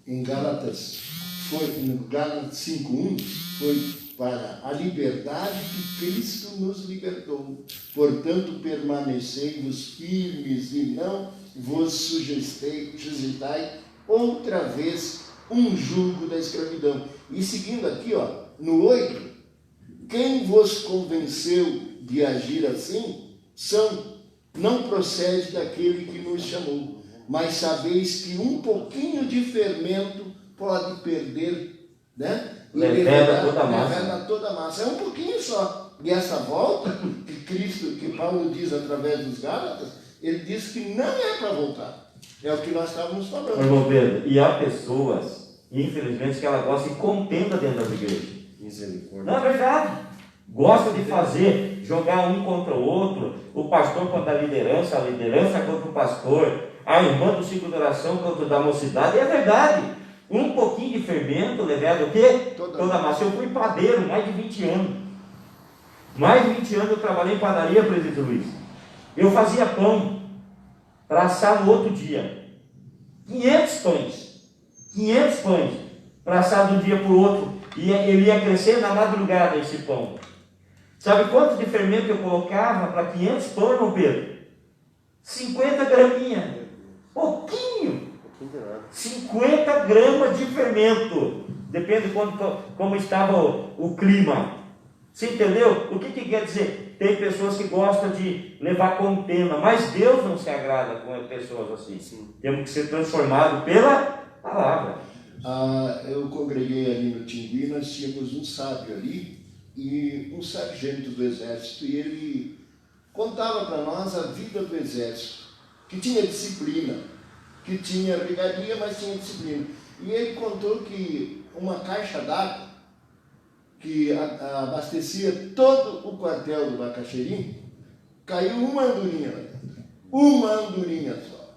em Gálatas 5:1, foi para a liberdade que Cristo nos libertou. Portanto, permanecei-vos firmes e não vos sujeitai outra vez um jugo da escravidão. E seguindo aqui, ó, no 8, quem vos convenceu de agir assim não procede daquele que nos chamou, mas sabeis que um pouquinho de fermento pode perder, né? Leveda toda a massa. É um pouquinho só. E essa volta que Paulo diz através dos Gálatas, ele diz que não é para voltar. É o que nós estávamos falando. Irmão Pedro, e há pessoas, infelizmente, que ela gosta de contenda dentro das igrejas. Misericórdia. Não é verdade? Gosta de fazer, jogar um contra o outro, o pastor contra a liderança contra o pastor, a irmã do ciclo de oração contra o da mocidade. É verdade, um pouquinho de fermento levado o quê? Toda a massa. Eu fui padeiro mais de 20 anos. Mais de 20 anos eu trabalhei em padaria, presidente Luiz. Eu fazia pão para assar no outro dia. 500 pães para assar de um dia para o outro. E ele ia crescer na madrugada esse pão. Sabe quanto de fermento eu colocava para 500 pães, irmão Pedro? 50 graminhas. Pouquinho. 50 gramas de fermento. Depende de como estava o clima. Você entendeu? O que quer dizer? Tem pessoas que gostam de levar contenda, mas Deus não se agrada com pessoas assim. Sim. Temos que ser transformados pela palavra. Eu congreguei ali no Tingui, nós tínhamos um sábio ali, e um sargento do exército, e ele contava para nós a vida do exército, que tinha disciplina, que tinha regalia, mas tinha disciplina. E ele contou que uma caixa d'água que abastecia todo o quartel do Bacaxerim, caiu uma andorinha lá dentro, uma andorinha só,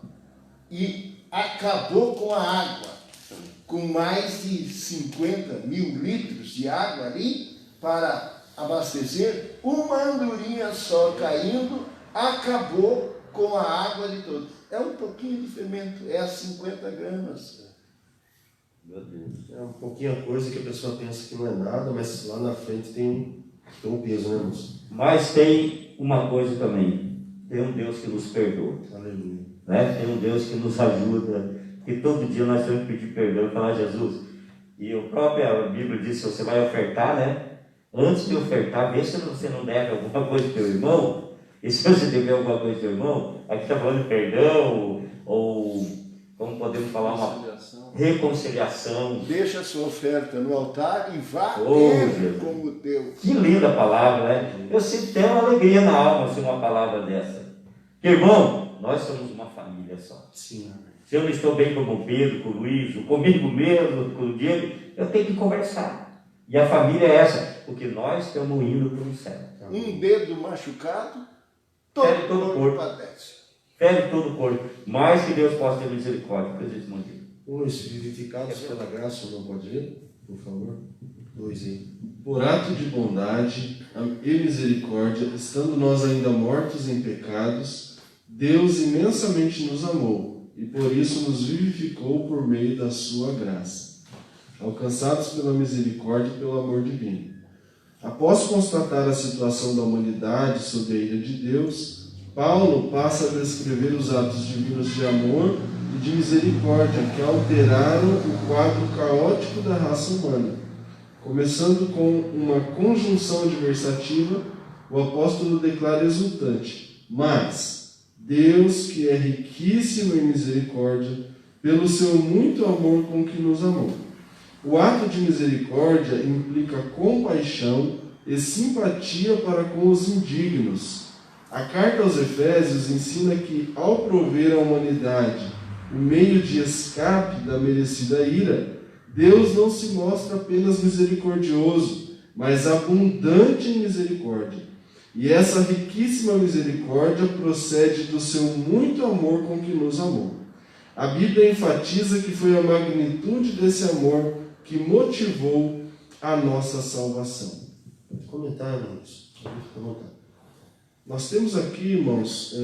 e acabou com a água, com mais de 50 mil litros de água ali, para abastecer, uma andorinha só caindo, acabou com a água de todo. É um pouquinho de fermento, é a 50 gramas. Meu Deus. É um pouquinho a coisa que a pessoa pensa que não é nada, mas lá na frente tem um peso, né, moço? Mas tem uma coisa também. Tem um Deus que nos perdoa. Aleluia. Né? Tem um Deus que nos ajuda. Que todo dia nós temos que pedir perdão e falar, Jesus. E a própria Bíblia diz, se você vai ofertar, né? Antes de ofertar, vê se você não deve alguma coisa ao teu irmão. E se você dever alguma coisa ao teu irmão, aqui está falando de perdão, ou como podemos falar, uma reconciliação. Deixa a sua oferta no altar e vá ter com o teu. Que linda palavra, né? Eu sinto até uma alegria na alma assim, uma palavra dessa. Irmão, nós somos uma família só. Sim. Se eu não estou bem com o Pedro, com o Luiz, comigo mesmo, com o Diego, eu tenho que conversar. E a família é essa, porque nós estamos indo para o céu. Um dedo machucado, todo o corpo padece. Fere todo o corpo, mas que Deus possa ter misericórdia. Presidente Mondinho. Os vivificados pela graça, não pode ler, por favor? 2 aí. Por ato de bondade e misericórdia, estando nós ainda mortos em pecados, Deus imensamente nos amou e por isso nos vivificou por meio da sua graça, alcançados pela misericórdia e pelo amor divino. Após constatar a situação da humanidade sob a ira de Deus, Paulo passa a descrever os atos divinos de amor e de misericórdia que alteraram o quadro caótico da raça humana. Começando com uma conjunção adversativa, o apóstolo declara exultante: mas Deus, que é riquíssimo em misericórdia, pelo seu muito amor com que nos amou. O ato de misericórdia implica compaixão e simpatia para com os indignos. A carta aos Efésios ensina que, ao prover à humanidade o meio de escape da merecida ira, Deus não se mostra apenas misericordioso, mas abundante em misericórdia. E essa riquíssima misericórdia procede do seu muito amor com que nos amou. A Bíblia enfatiza que foi a magnitude desse amor que motivou a nossa salvação. Pode comentar, irmãos. Pode comentar. Nós temos aqui, irmãos,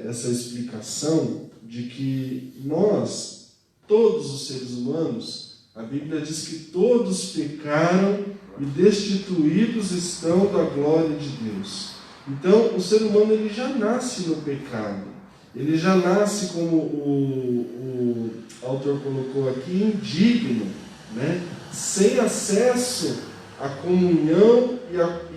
essa explicação de que nós, todos os seres humanos, a Bíblia diz que todos pecaram e destituídos estão da glória de Deus. Então, o ser humano ele já nasce no pecado. Ele já nasce, como o autor colocou aqui, indigno, né? Sem acesso à comunhão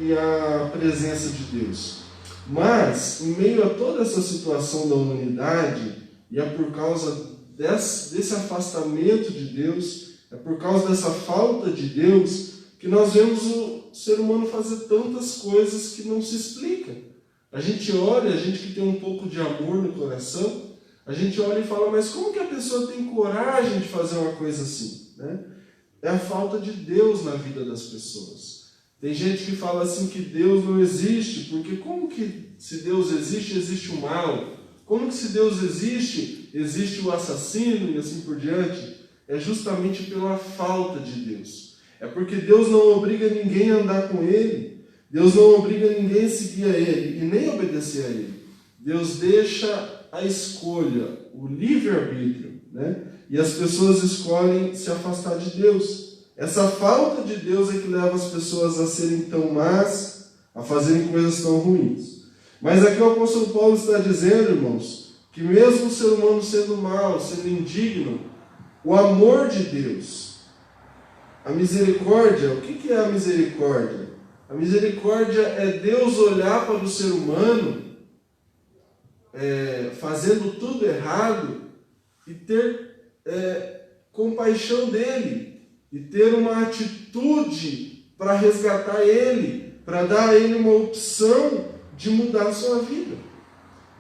e à presença de Deus. Mas, em meio a toda essa situação da humanidade, e é por causa desse afastamento de Deus, é por causa dessa falta de Deus, que nós vemos o ser humano fazer tantas coisas que não se explicam. A gente olha, a gente que tem um pouco de amor no coração, a gente olha e fala, mas como que a pessoa tem coragem de fazer uma coisa assim? Né? É a falta de Deus na vida das pessoas. Tem gente que fala assim que Deus não existe, porque como que se Deus existe, existe o mal? Como que se Deus existe, existe o assassino e assim por diante? É justamente pela falta de Deus. É porque Deus não obriga ninguém a andar com Ele. Deus não obriga ninguém a seguir a Ele e nem obedecer a Ele. Deus deixa a escolha, o livre-arbítrio, né? E as pessoas escolhem se afastar de Deus. Essa falta de Deus é que leva as pessoas a serem tão más, a fazerem coisas tão ruins. Mas aqui o apóstolo Paulo está dizendo, irmãos, que mesmo o ser humano sendo mau, sendo indigno, o amor de Deus, a misericórdia, o que é a misericórdia? A misericórdia é Deus olhar para o ser humano fazendo tudo errado e ter compaixão dele e ter uma atitude para resgatar ele, para dar a ele uma opção de mudar a sua vida.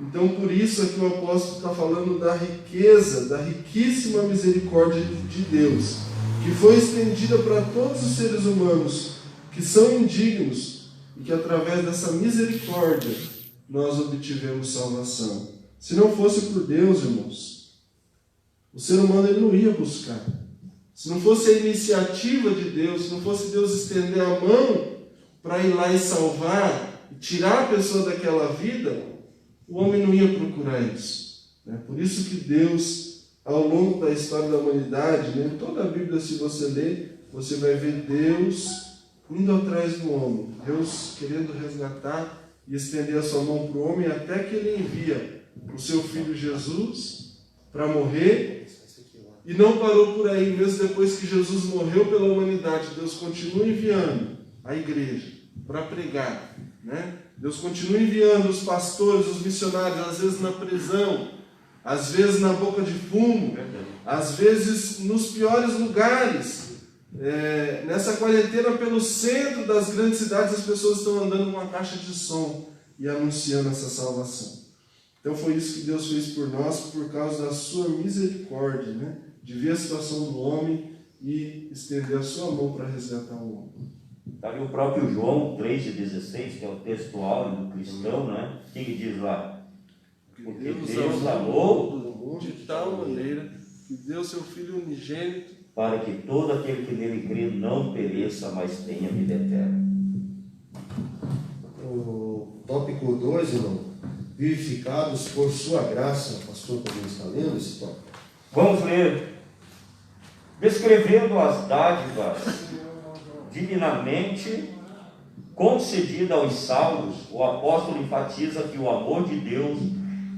Então, por isso é que o apóstolo está falando da riqueza, da riquíssima misericórdia de Deus, que foi estendida para todos os seres humanos que são indignos e que através dessa misericórdia nós obtivemos salvação. Se não fosse por Deus, irmãos, o ser humano ele não ia buscar. Se não fosse a iniciativa de Deus, se não fosse Deus estender a mão para ir lá e salvar, e tirar a pessoa daquela vida, o homem não ia procurar isso. Por isso que Deus, ao longo da história da humanidade, toda a Bíblia, se você ler, você vai ver Deus indo atrás do homem, Deus querendo resgatar e estender a sua mão para o homem, até que ele envia o seu Filho Jesus para morrer. E não parou por aí, mesmo depois que Jesus morreu pela humanidade, Deus continua enviando a igreja para pregar, Deus continua enviando os pastores, os missionários, às vezes na prisão, às vezes na boca de fumo, às vezes nos piores lugares. Nessa quarentena, pelo centro das grandes cidades, as pessoas estão andando com uma caixa de som e anunciando essa salvação. Então foi isso que Deus fez por nós, por causa da sua misericórdia, de ver a situação do homem e estender a sua mão para resgatar o homem. Está ali o próprio João 3,16, que é o textual do cristão, O que diz lá? Porque Deus amou o mundo de tal maneira que deu seu Filho unigênito para que todo aquele que nele crê não pereça, mas tenha vida eterna. O tópico 2, irmão, vivificados por sua graça. Pastor, podemos estar lendo esse tópico? Vamos ler. Descrevendo as dádivas divinamente concedidas aos salvos, o apóstolo enfatiza que o amor de Deus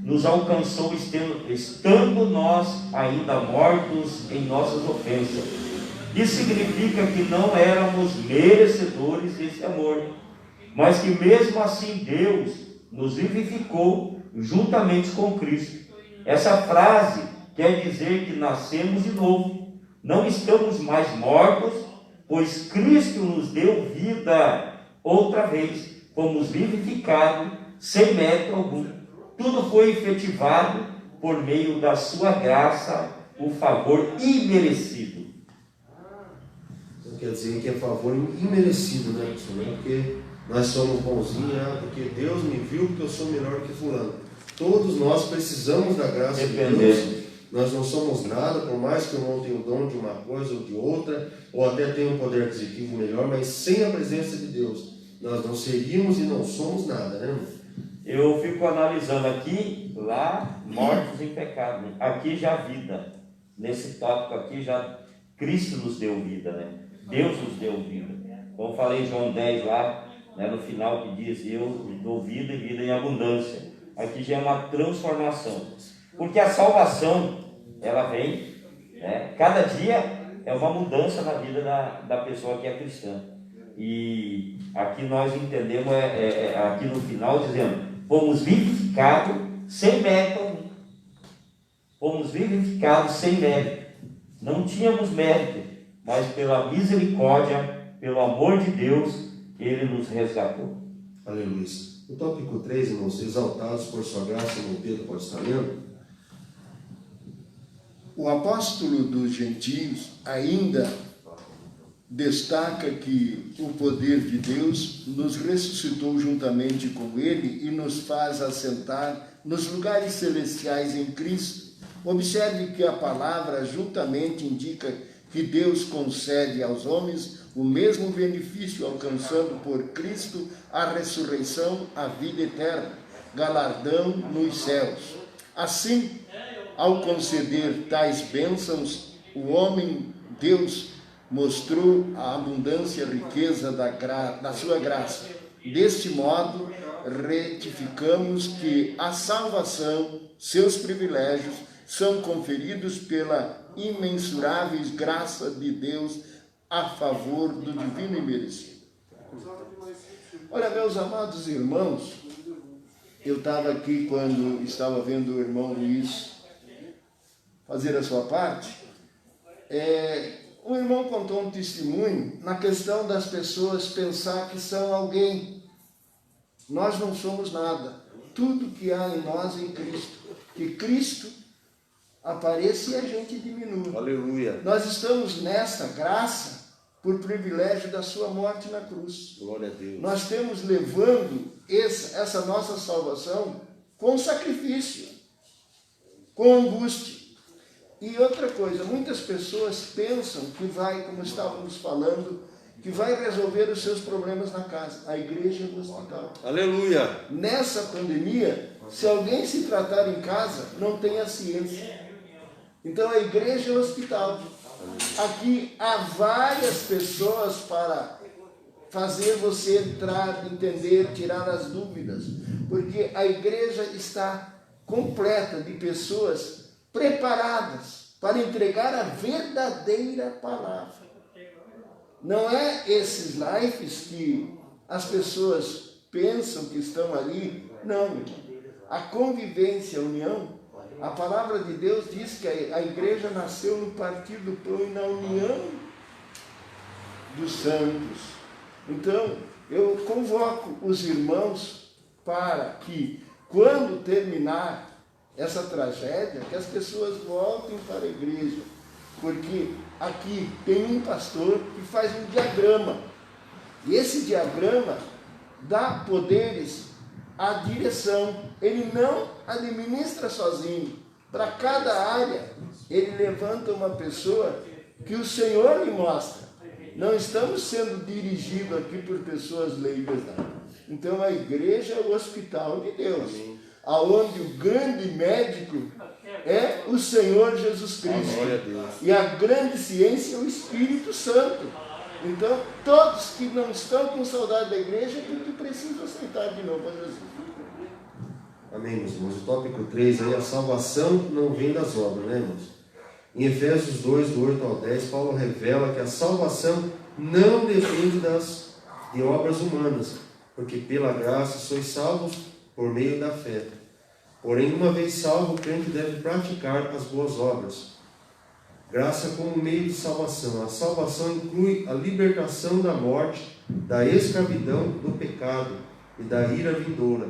nos alcançou estando nós ainda mortos em nossas ofensas. Isso significa que não éramos merecedores desse amor, mas que mesmo assim Deus nos vivificou juntamente com Cristo. Essa frase quer dizer que nascemos de novo. Não estamos mais mortos, pois Cristo nos deu vida outra vez. Fomos vivificados sem mérito algum. Tudo foi efetivado por meio da sua graça, o favor imerecido. Então quer dizer que é favor imerecido, porque nós somos bonzinhos, porque Deus me viu porque eu sou melhor que fulano. Todos nós precisamos da graça de Deus. Nós não somos nada, por mais que o irmão tenha o dom de uma coisa ou de outra, ou até tenha um poder aquisitivo melhor, mas sem a presença de Deus, nós não seríamos e não somos nada, irmão? Eu fico analisando aqui, lá, mortos em pecado, aqui já vida. Nesse tópico aqui já Cristo nos deu vida, Deus nos deu vida. Como eu falei em João 10 lá, no final que diz, eu dou vida e vida em abundância. Aqui já é uma transformação. Porque a salvação, ela vem, cada dia é uma mudança na vida da pessoa que é cristã. E aqui nós entendemos, aqui no final, dizendo, fomos vivificados sem mérito algum. Fomos vivificados sem mérito. Não tínhamos mérito, mas pela misericórdia, pelo amor de Deus, Ele nos resgatou. Aleluia. O tópico 3, irmãos, exaltados por sua graça, irmão Pedro, pode estar lendo? O apóstolo dos gentios ainda destaca que o poder de Deus nos ressuscitou juntamente com Ele e nos faz assentar nos lugares celestiais em Cristo. Observe que a palavra juntamente indica que Deus concede aos homens o mesmo benefício, alcançando por Cristo a ressurreição, a vida eterna, galardão nos céus. Assim, ao conceder tais bênçãos, o homem, Deus, mostrou a abundância e riqueza da sua graça. Deste modo, retificamos que a salvação, seus privilégios, são conferidos pela imensurável graça de Deus a favor do divino e merecido. Olha, meus amados irmãos, eu estava aqui quando estava vendo o irmão Luiz fazer a sua parte. O irmão contou um testemunho na questão das pessoas pensar que são alguém. Nós não somos nada. Tudo que há em nós é em Cristo. Que Cristo apareça e a gente diminua. Aleluia. Nós estamos nessa graça por privilégio da sua morte na cruz. Glória a Deus. Nós estamos levando essa nossa salvação com sacrifício, com angústia. E outra coisa, muitas pessoas pensam que vai, como estávamos falando, que vai resolver os seus problemas na casa, a igreja e o hospital. Aleluia. Nessa pandemia, se alguém se tratar em casa, não tem a ciência. Então a igreja é o hospital. Aqui há várias pessoas para fazer você entrar, entender, tirar as dúvidas, porque a igreja está completa de pessoas preparadas para entregar a verdadeira palavra. Não é esses lives que as pessoas pensam que estão ali, não. A convivência, a união, a palavra de Deus diz que a igreja nasceu no partir do pão e na união dos santos. Então, eu convoco os irmãos para que, quando terminar essa tragédia, que as pessoas voltem para a igreja. Porque aqui tem um pastor que faz um diagrama. E esse diagrama dá poderes à direção. Ele não administra sozinho. Para cada área, ele levanta uma pessoa que o Senhor lhe mostra. Não estamos sendo dirigidos aqui por pessoas leigas, não. Então a igreja é o hospital de Deus, aonde o grande médico é o Senhor Jesus Cristo. E a grande ciência é o Espírito Santo. Então, todos que não estão com saudade da igreja, porque precisam aceitar de novo a Jesus. Amém, meus irmãos. O tópico 3 aí, a salvação não vem das obras, né, irmãos? Em Efésios 2, do 8 ao 10, Paulo revela que a salvação não depende de obras humanas, porque pela graça sois salvos por meio da fé. Porém, uma vez salvo, o crente deve praticar as boas obras. Graça como meio de salvação. A salvação inclui a libertação da morte, da escravidão, do pecado e da ira vindoura.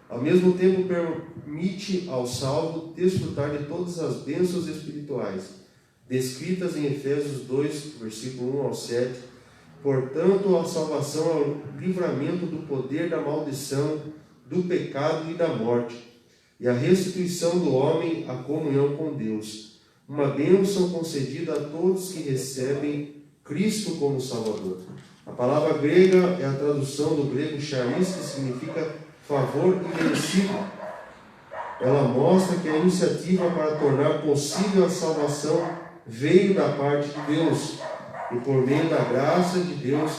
Ao mesmo tempo, permite ao salvo desfrutar de todas as bênçãos espirituais, descritas em Efésios 2, versículo 1 ao 7. Portanto, a salvação é o livramento do poder da maldição, do pecado e da morte, e a restituição do homem à comunhão com Deus, uma bênção concedida a todos que recebem Cristo como Salvador. A palavra grega é a tradução do grego charis, que significa favor imerecido. Ela mostra que a iniciativa para tornar possível a salvação veio da parte de Deus, e por meio da graça de Deus,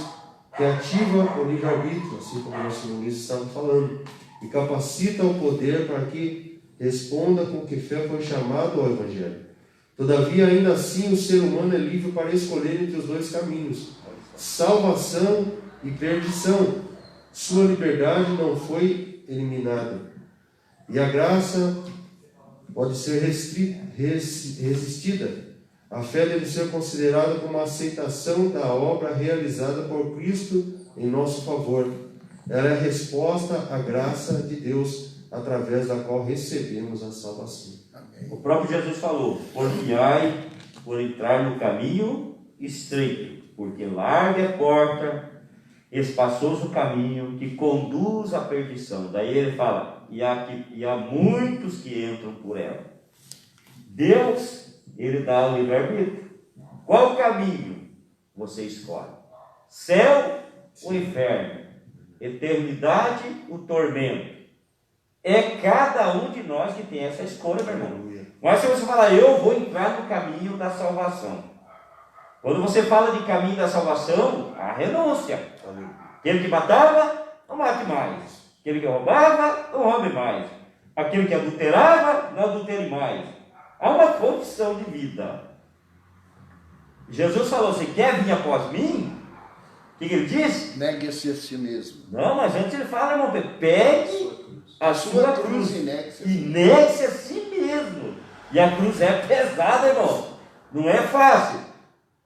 que ativa o livre-arbítrio, assim como o nosso Luiz estava falando, e capacita o poder para que responda com que fé foi chamado ao Evangelho. Todavia, ainda assim, o ser humano é livre para escolher entre os dois caminhos, salvação e perdição. Sua liberdade não foi eliminada. E a graça pode ser resistida. A fé deve ser considerada como a aceitação da obra realizada por Cristo em nosso favor. Ela é a resposta à graça de Deus, através da qual recebemos a salvação. Amém. O próprio Jesus falou: porfiai por entrar no caminho estreito, porque larga é a porta, espaçoso o caminho que conduz à perdição. Daí ele fala, e há muitos que entram por ela. Deus, ele dá o livre-arbítrio. Qual caminho você escolhe? Céu ou inferno? Eternidade ou tormento? É cada um de nós que tem essa escolha, meu irmão. Mas se você falar, eu vou entrar no caminho da salvação. Quando você fala de caminho da salvação, há renúncia. Aquele que matava, não mate mais. Aquele que roubava, não roube mais. Aquele que adulterava, não adultere mais. Há uma condição de vida. Jesus falou, você quer vir após mim? O que ele diz? Negue-se a si mesmo. Não, mas antes ele fala, irmão, pegue a sua cruz e negue-se a si mesmo. E a cruz é pesada, irmão. Não é fácil.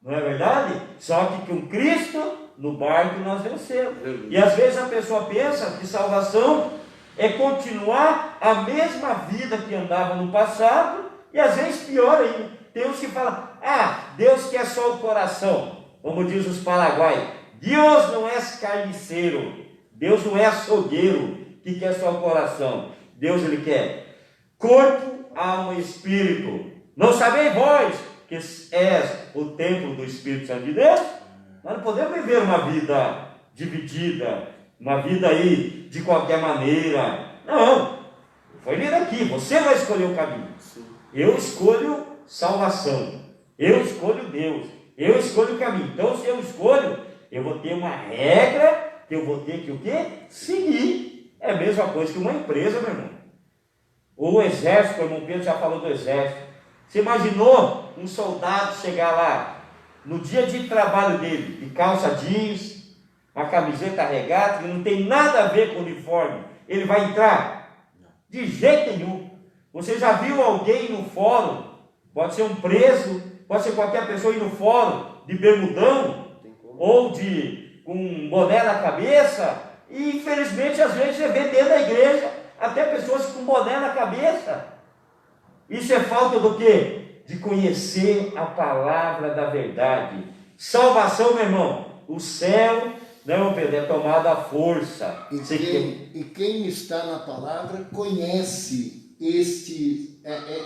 Não é verdade? Só que com Cristo, no barco nós vencemos. E às vezes a pessoa pensa que salvação é continuar a mesma vida que andava no passado, e às vezes pior ainda. Tem uns que falam, Deus quer só o coração. Como diz os paraguaios, Deus não é carniceiro, Deus não é açougueiro que quer só o coração. Deus, ele quer corpo, alma e espírito. Não sabeis vós que és o templo do Espírito Santo de Deus? Nós não podemos viver uma vida dividida, uma vida aí de qualquer maneira. Não, foi lido aqui, você vai escolher o caminho. Eu escolho salvação, eu escolho Deus, eu escolho o caminho. Então, se eu escolho, eu vou ter uma regra que eu vou ter que o quê? Seguir. É a mesma coisa que uma empresa, meu irmão. Ou o exército, o irmão Pedro já falou do exército. Você imaginou um soldado chegar lá, no dia de trabalho dele, de calça jeans, uma camiseta regata, que não tem nada a ver com o uniforme, ele vai entrar? De jeito nenhum. Você já viu alguém no fórum, pode ser um preso, pode ser qualquer pessoa ir no fórum, de bermudão, ou com um boné na cabeça, e infelizmente às vezes você vê dentro da igreja, até pessoas com boné na cabeça. Isso é falta do quê? De conhecer a palavra da verdade. Salvação, meu irmão, o céu, não, Pedro, é tomado à força. E quem está na palavra conhece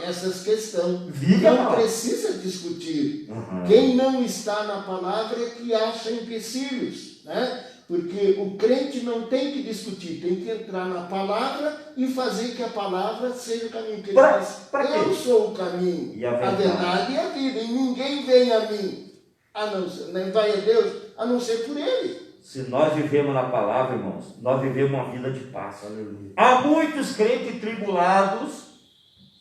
essas questões. Não precisa discutir. Quem não está na palavra é que acha empecilhos, né? Porque o crente não tem que discutir, tem que entrar na palavra e fazer que a palavra seja o caminho. Que eu sou o caminho, a verdade e a vida, e ninguém vem a mim, nem vai a Deus, a não ser por Ele. Se nós vivemos na palavra, irmãos, nós vivemos uma vida de paz. Aleluia. Há muitos crentes tribulados,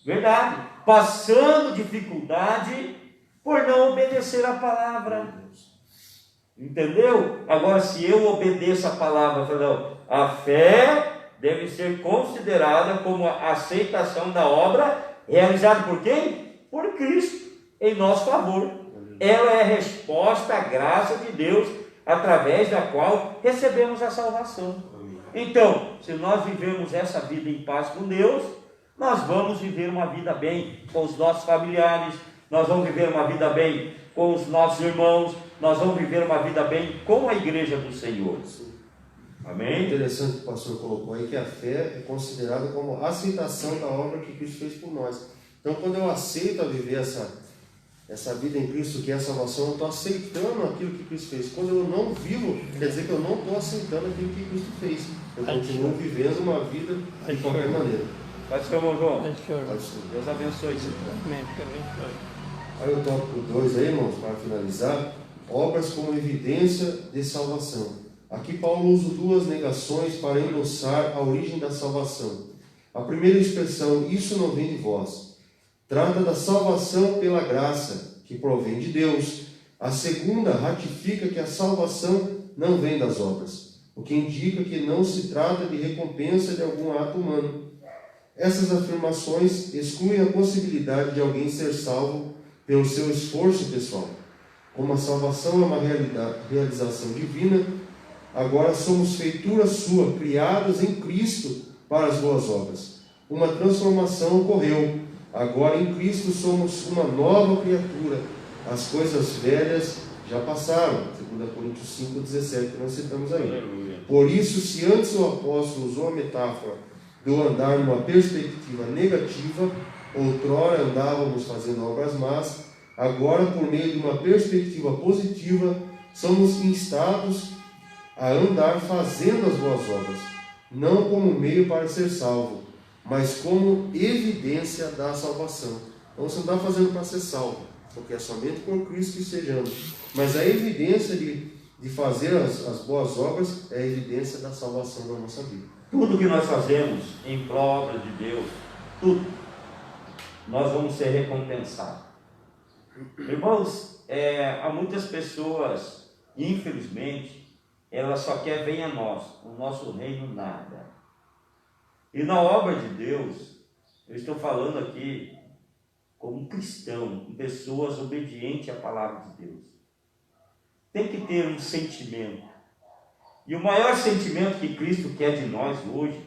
verdade, passando dificuldade por não obedecer a palavra. Entendeu? Agora, se eu obedeço a palavra, a fé deve ser considerada como a aceitação da obra realizada por quem? Por Cristo, em nosso favor. Ela é a resposta à graça de Deus, através da qual recebemos a salvação. Então, se nós vivemos essa vida em paz com Deus, nós vamos viver uma vida bem com os nossos familiares, nós vamos viver uma vida bem com os nossos irmãos, nós vamos viver uma vida bem com a igreja do Senhor. Amém? É interessante que o pastor colocou aí que a fé é considerada como a aceitação da obra que Cristo fez por nós. Então, quando eu aceito a viver essa vida em Cristo, que é a salvação, eu estou aceitando aquilo que Cristo fez. Quando eu não vivo, quer dizer que eu não estou aceitando aquilo que Cristo fez. Eu continuo vivendo uma vida de qualquer maneira. Pode ser, irmão João. Pode ser. Deus abençoe. Aí o tópico 2 aí, irmãos, para finalizar, obras como evidência de salvação. Aqui Paulo usa duas negações para endossar a origem da salvação. A primeira expressão, isso não vem de vós, trata da salvação pela graça, que provém de Deus. A segunda ratifica que a salvação não vem das obras, o que indica que não se trata de recompensa de algum ato humano. Essas afirmações excluem a possibilidade de alguém ser salvo pelo seu esforço pessoal. Como a salvação é uma realização divina, agora somos feitura sua, criados em Cristo para as boas obras. Uma transformação ocorreu. Agora em Cristo somos uma nova criatura. As coisas velhas já passaram, 2 Coríntios 5,17, que nós citamos aí. Por isso, se antes o apóstolo usou a metáfora do andar numa perspectiva negativa, outrora andávamos fazendo obras más, agora, por meio de uma perspectiva positiva, somos instados a andar fazendo as boas obras, não como meio para ser salvo, mas como evidência da salvação. Então você não está fazendo para ser salvo, porque é somente por Cristo que sejamos. Mas a evidência de fazer as boas obras é a evidência da salvação da nossa vida. Tudo que nós fazemos em prol de Deus, tudo, nós vamos ser recompensados. Irmãos, há muitas pessoas, infelizmente, elas só querem ver a nós, o nosso reino nada. E na obra de Deus, eu estou falando aqui como cristão, com pessoas obedientes à palavra de Deus. Tem que ter um sentimento. E o maior sentimento que Cristo quer de nós hoje,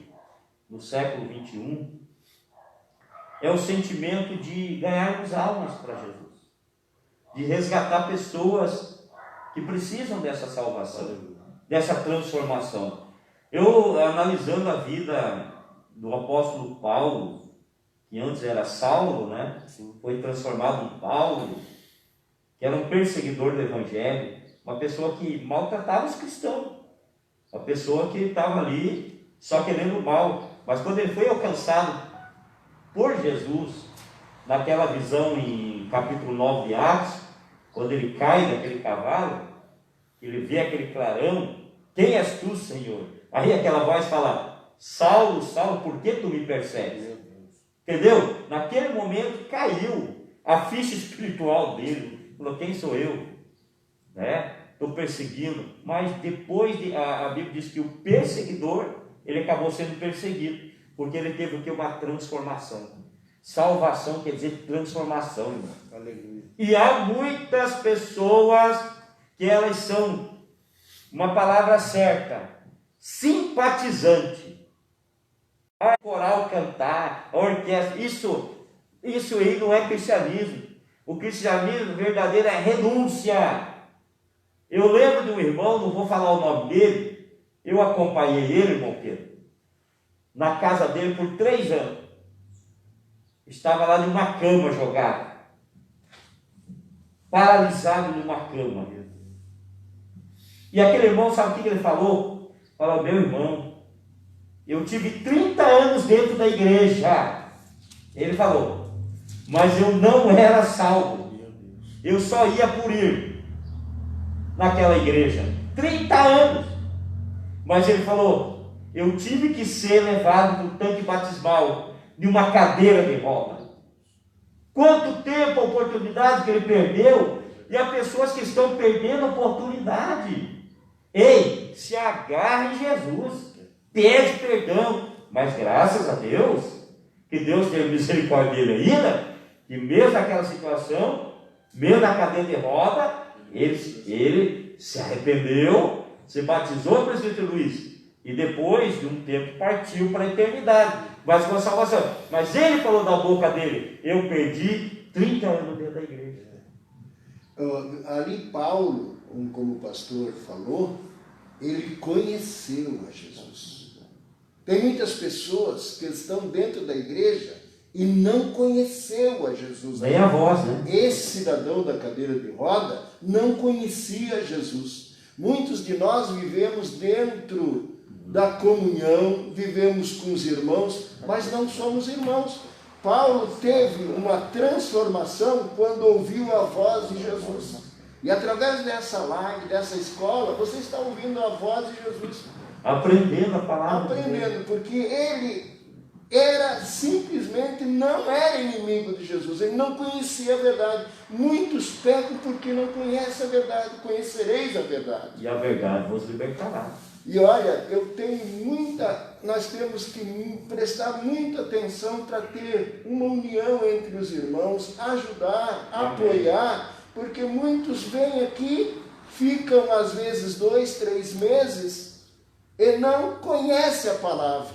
no século 21, é o sentimento de ganharmos almas para Jesus. De resgatar pessoas que precisam dessa salvação, dessa transformação. Eu, analisando a vida do apóstolo Paulo, que antes era Saulo, né? Foi transformado em Paulo, que era um perseguidor do evangelho, uma pessoa que maltratava os cristãos, uma pessoa que estava ali só querendo o mal. Mas quando ele foi alcançado por Jesus, naquela visão em capítulo 9 de Atos, quando ele cai daquele cavalo, ele vê aquele clarão: quem és tu, Senhor? Aí aquela voz fala: Saulo, Saulo, por que tu me persegues? Entendeu? Naquele momento caiu a ficha espiritual dele. Falou: quem sou eu? Estou perseguindo. Mas depois, a Bíblia diz que o perseguidor, ele acabou sendo perseguido, porque ele teve o que? Uma transformação. Salvação quer dizer transformação, irmão. Aleluia. E há muitas pessoas que elas são, uma palavra certa, simpatizante. A coral cantar, a orquestra, isso aí não é cristianismo. O cristianismo verdadeiro é renúncia. Eu lembro de um irmão, não vou falar o nome dele, eu acompanhei ele, irmão Pedro, na casa dele por 3 anos. Estava lá numa cama jogado, paralisado numa cama. E aquele irmão, sabe o que ele falou? Falou: meu irmão, eu tive 30 anos dentro da igreja. Ele falou: mas eu não era salvo. Eu só ia por ir naquela igreja. 30 anos. Mas ele falou: eu tive que ser levado no tanque batismal de uma cadeira de roda. Quanto tempo, a oportunidade que ele perdeu. E há pessoas que estão perdendo a oportunidade. Ei, se agarre em Jesus. Pede perdão, mas graças a Deus, que Deus teve misericórdia dele ainda, que mesmo naquela situação, mesmo na cadeira de roda, ele se arrependeu, se batizou, presbítero Luiz, e depois de um tempo partiu para a eternidade, mas com a salvação. Mas ele falou da boca dele: eu perdi 30 anos dentro da igreja. Ali Paulo, como o pastor falou, ele conheceu a Jesus. Tem muitas pessoas que estão dentro da igreja e não conheceu a Jesus. Nem a voz, né? Esse cidadão da cadeira de roda não conhecia Jesus. Muitos de nós vivemos dentro da comunhão, vivemos com os irmãos, mas não somos irmãos. Paulo teve uma transformação quando ouviu a voz de Jesus. E através dessa live, dessa escola, você está ouvindo a voz de Jesus. Aprendendo a palavra. Aprendendo, porque ele era simplesmente, não era inimigo de Jesus, ele não conhecia a verdade. Muitos pecam porque não conhecem a verdade. Conhecereis a verdade. E a verdade vos libertará. E olha, nós temos que prestar muita atenção para ter uma união entre os irmãos, ajudar, apoiar, porque muitos vêm aqui, ficam às vezes 2, 3 meses e não conhecem a palavra.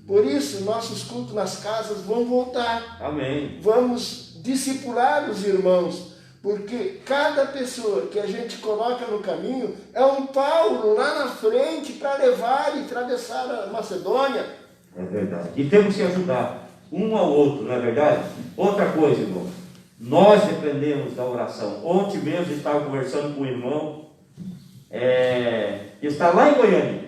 Por isso, nossos cultos nas casas vão voltar. Amém. Vamos discipular os irmãos, Porque cada pessoa que a gente coloca no caminho é um Paulo lá na frente para levar e atravessar a Macedônia. É verdade. E temos que ajudar um ao outro, não é verdade? Outra coisa, irmão. Nós dependemos da oração. Ontem mesmo eu estava conversando com um irmão que está lá em Goiânia.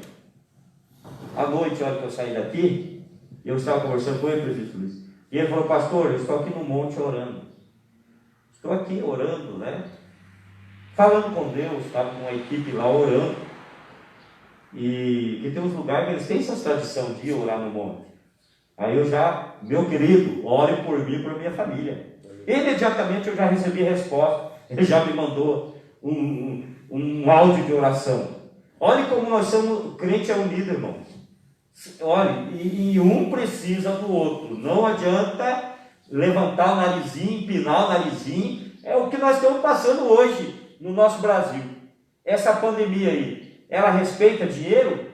À noite, a hora que eu saí daqui, eu estava conversando com ele, presbítero Luiz. E ele falou: pastor, eu estou aqui no monte orando. Estou aqui orando, né? Falando com Deus, estava com uma equipe lá orando. E que tem uns lugares que eles têm essa tradição de orar no monte. Aí eu já, meu querido, ore por mim e por minha família. Imediatamente eu já recebi a resposta. Ele já me mandou um áudio de oração. Olhe como nós somos, o crente é unido, irmão. Olhe, e um precisa do outro. Não adianta levantar o narizinho, empinar o narizinho. É o que nós estamos passando hoje no nosso Brasil. Essa pandemia aí, ela respeita dinheiro?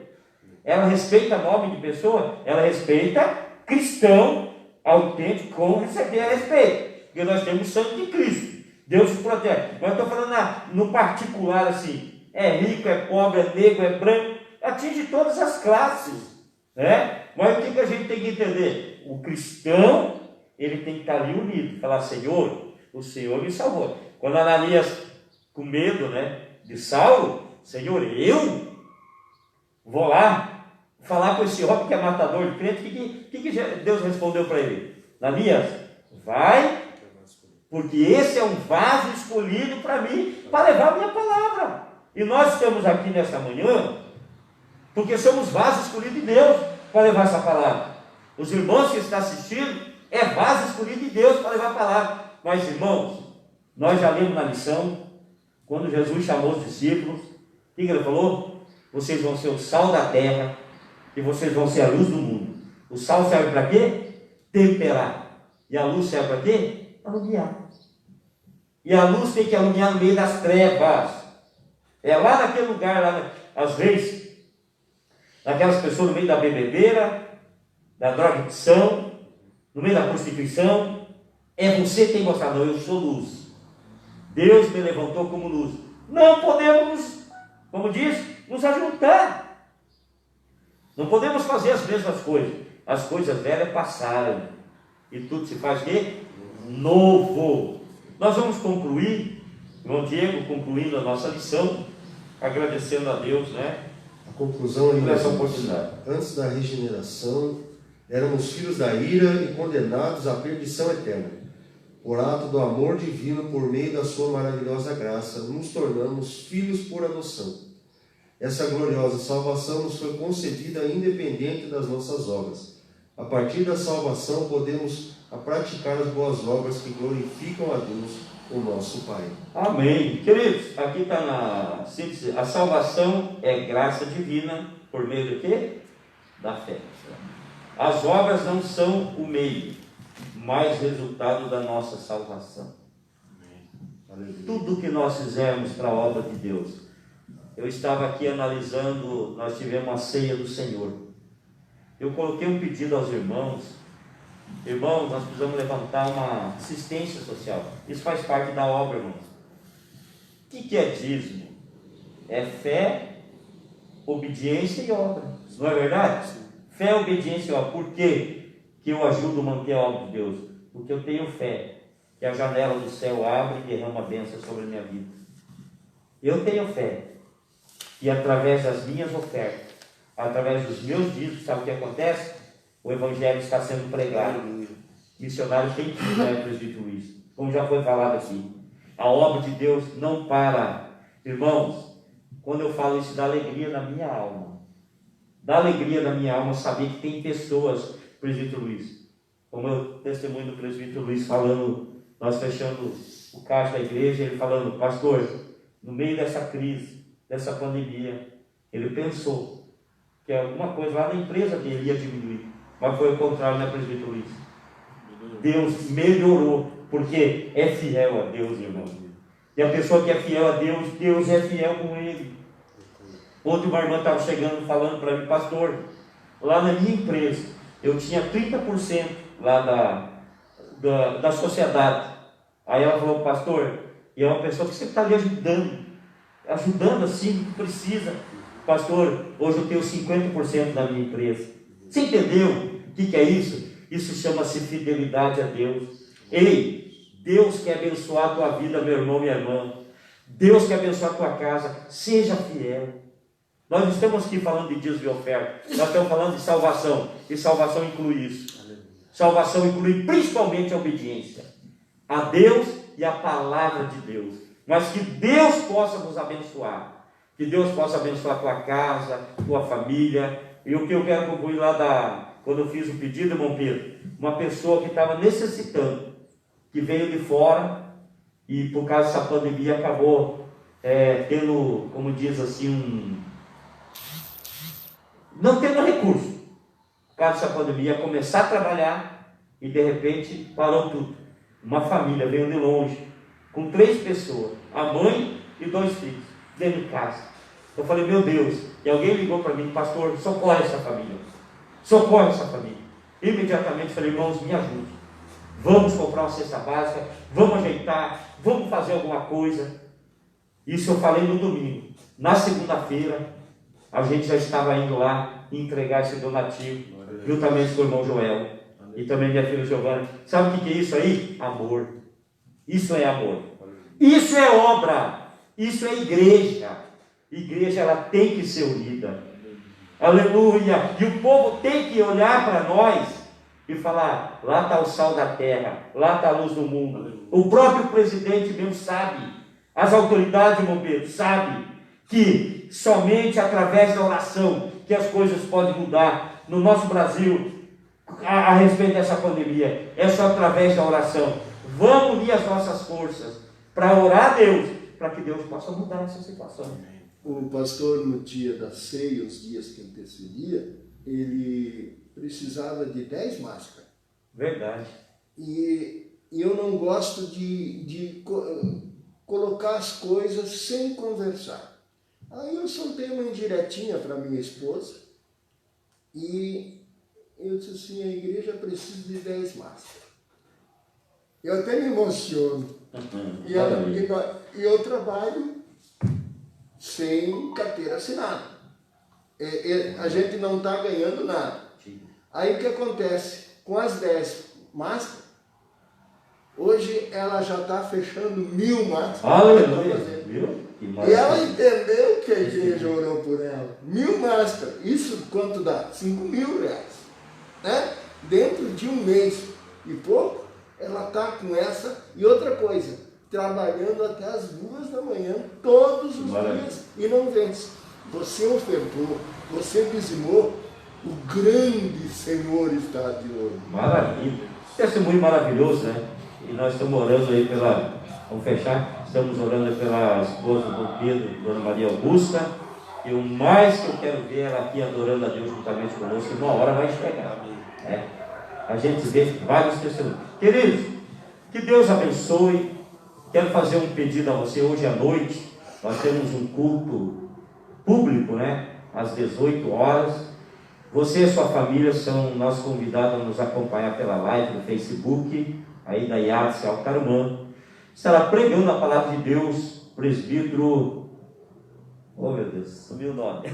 Ela respeita nome de pessoa? Ela respeita cristão autêntico com receber a respeito. Porque nós temos o sangue de Cristo. Deus se protege. Mas eu estou falando no particular assim. É rico, é pobre, é negro, é branco. Atinge todas as classes. Né? Mas o que a gente tem que entender? O cristão, ele tem que estar ali unido. Falar: Senhor, o Senhor me salvou. Quando Ananias, com medo, né, de Saulo: Senhor, eu vou lá falar com esse homem que é matador de crente. O que Deus respondeu para ele? Ananias, vai, porque esse é um vaso escolhido para mim, para levar a minha palavra. E nós estamos aqui nessa manhã porque somos vasos escolhidos de Deus para levar essa palavra. Os irmãos que estão assistindo é vaso escolhido de Deus para levar a palavra. Mas, irmãos, nós já lemos na lição, quando Jesus chamou os discípulos, o que ele falou? Vocês vão ser o sal da terra e vocês vão ser a luz do mundo. O sal serve para quê? Temperar. E a luz serve para quê? Alumiar. E a luz tem que alumiar no meio das trevas. É lá naquele lugar, lá, às vezes, daquelas pessoas no meio da bebedeira, da drogadição, no meio da prostituição. É você que tem que mostrar: não, eu sou luz. Deus me levantou como luz. Não podemos, como diz, nos ajuntar. Não podemos fazer as mesmas coisas. As coisas velhas passaram e tudo se faz de novo. Nós vamos concluir, irmão Diego, concluindo a nossa lição, agradecendo a Deus, né? A conclusão aí, nessa oportunidade. Antes da regeneração, éramos filhos da ira e condenados à perdição eterna. Por ato do amor divino, por meio da sua maravilhosa graça, nos tornamos filhos por adoção. Essa gloriosa salvação nos foi concedida independente das nossas obras. A partir da salvação, podemos praticar as boas obras que glorificam a Deus, o nosso Pai. Amém. Queridos, aqui está na síntese: a salvação é graça divina por meio do quê? Da fé. As obras não são o meio, mas resultado da nossa salvação. Amém. Tudo que nós fizermos para a obra de Deus. Eu estava aqui analisando, nós tivemos a ceia do Senhor. Eu coloquei um pedido aos irmãos: irmãos, nós precisamos levantar uma assistência social. Isso faz parte da obra, irmãos. O que é dízimo? É fé, obediência e obra. Não é verdade? Fé, obediência e obra. Por quê que eu ajudo a manter a obra de Deus? Porque eu tenho fé que a janela do céu abre e derrama bênção sobre a minha vida. Eu tenho fé que através das minhas ofertas, através dos meus dízimos, sabe o que acontece? O Evangelho está sendo pregado. Missionário tem que ir, né, presbítero Luiz? Como já foi falado aqui. A obra de Deus não para. Irmãos, quando eu falo isso, dá alegria na minha alma. Dá alegria na minha alma saber que tem pessoas, presbítero Luiz, como eu testemunho do presbítero Luiz falando, nós fechando o caixa da igreja, ele falando: pastor, no meio dessa crise, dessa pandemia, ele pensou que alguma coisa lá na empresa dele ia diminuir. Mas foi o contrário, né, presbítero Luiz? Deus melhorou, porque é fiel a Deus, irmão. E a pessoa que é fiel a Deus, Deus é fiel com ele. Ontem uma irmã estava chegando, falando para mim: pastor, lá na minha empresa, eu tinha 30% lá da sociedade. Aí ela falou: pastor, E é uma pessoa que sempre está ali ajudando assim, que precisa. Pastor, hoje eu tenho 50% da minha empresa. Você entendeu o que é isso? Isso chama-se fidelidade a Deus. Ei, Deus quer abençoar a tua vida, meu irmão, minha irmã. Deus quer abençoar a tua casa. Seja fiel. Nós não estamos aqui falando de dízimo e oferta. Nós estamos falando de salvação. E salvação inclui isso. Salvação inclui principalmente a obediência a Deus e a palavra de Deus. Mas que Deus possa nos abençoar. Que Deus possa abençoar a tua casa, tua família. E o que eu quero concluir quando eu fiz o pedido, irmão Pedro, uma pessoa que estava necessitando, que veio de fora e por causa dessa pandemia acabou tendo, como diz assim, não tendo recurso. Por causa dessa pandemia, começar a trabalhar e de repente parou tudo. Uma família veio de longe, com 3 pessoas, a mãe e 2 filhos, dentro de casa. Eu falei, meu Deus, e alguém ligou para mim, pastor, socorre essa família. Socorre essa família. Imediatamente falei, irmãos, me ajude. Vamos comprar uma cesta básica, vamos ajeitar, vamos fazer alguma coisa. Isso eu falei no domingo. Na segunda-feira, a gente já estava indo lá entregar esse donativo, juntamente com o irmão Joel e também minha filha Giovana. Sabe o que é isso aí? Amor. Isso é amor. Isso é obra. Isso é igreja. Igreja, ela tem que ser unida. Aleluia. E o povo tem que olhar para nós e falar, lá está o sal da terra, lá está a luz do mundo. O próprio presidente mesmo sabe, as autoridades, irmão Pedro, sabem que somente através da oração que as coisas podem mudar no nosso Brasil a respeito dessa pandemia. É só através da oração. Vamos unir as nossas forças para orar a Deus, para que Deus possa mudar essa situação. O pastor, no dia da ceia, os dias que antecedia, ele precisava de 10 máscaras. Verdade. E eu não gosto de colocar as coisas sem conversar. Aí eu soltei uma indiretinha para minha esposa e eu disse assim, a igreja precisa de 10 máscaras. Eu até me emociono. E eu trabalho sem carteira assinada. A gente não está ganhando nada. Aí o que acontece? Com as 10 máscaras, hoje ela já está fechando 1000 máscaras. Aleluia! Viu? E ela entendeu que a igreja orou por ela. 1000 máscaras. Isso quanto dá? 5.000 reais. Né? Dentro de um mês e pouco, ela está com essa. E outra coisa, trabalhando até as 2 da manhã, todos os dias, e não vence. Você ofertou, você dizimou, o grande Senhor está de olho. Maravilha. Testemunho maravilhoso, né? E nós estamos orando aí vamos fechar, estamos orando pela esposa do Pedro, Dona Maria Augusta, e o mais que eu quero ver ela aqui adorando a Deus juntamente conosco, e uma hora vai chegar. A gente vê vários testemunhos. Queridos, que Deus abençoe. Quero fazer um pedido a você hoje à noite. Nós temos um culto público, né? Às 18 horas. Você e sua família são nossos convidados a nos acompanhar pela live no Facebook, aí da IATSE Altarumã. Estará pregando a palavra de Deus, presbítero, oh meu Deus, sumiu o nome,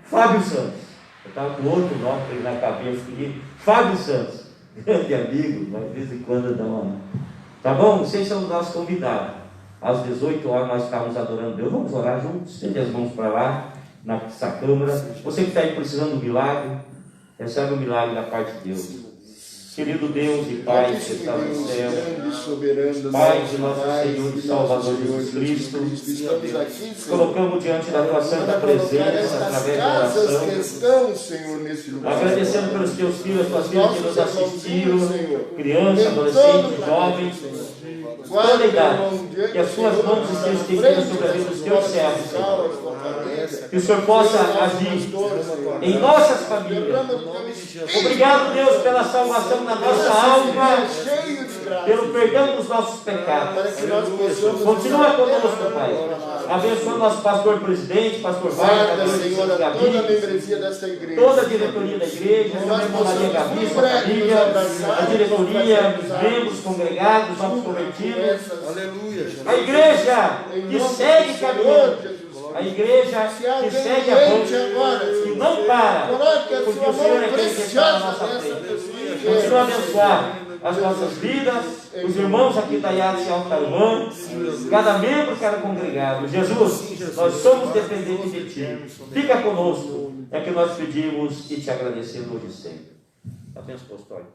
Fábio Santos. Eu estava com outro nome na cabeça aqui, Fábio Santos, grande amigo, mas de vez em quando dá uma... Tá bom? Vocês são os nossos convidados. Às 18 horas nós estamos adorando Deus. Vamos orar juntos, estende as mãos para lá, nessa câmara. Você que está aí precisando de um milagre, recebe o milagre da parte de Deus. Querido Deus e Pai que está no céu, Pai de nosso Senhor e Salvador Jesus Cristo, colocamos diante da Tua Santa Presença, através da oração, agradecendo pelos Teus filhos, Tuas filhas que nos assistiram, crianças, adolescentes, jovens, toda a idade, que as Suas mãos estejam estendidas sobre a vida dos Teus servos, Senhor. que o Senhor possa agir em nossas famílias. Obrigado, Deus, pela salvação da nossa alma, pelo perdão dos nossos pecados. Continua conosco, Pai. Abençoa nosso pastor presidente, pastor Guarda, Wagner, Senhor, toda a membresia desta igreja. toda a diretoria da igreja, a irmã Maria Gabi, sua família, a diretoria, os membros congregados, novos convertidos, a igreja que segue caminhando, a igreja que segue avante, que não para, porque o Senhor é aquele que está na nossa frente. Continua a abençoar as nossas vidas, os irmãos aqui da Yatsi Altarumã, cada membro, cada congregado. Jesus, nós somos dependentes de Ti. Fica conosco, é que nós pedimos e te agradecemos hoje e sempre. Abençoe o apostólico.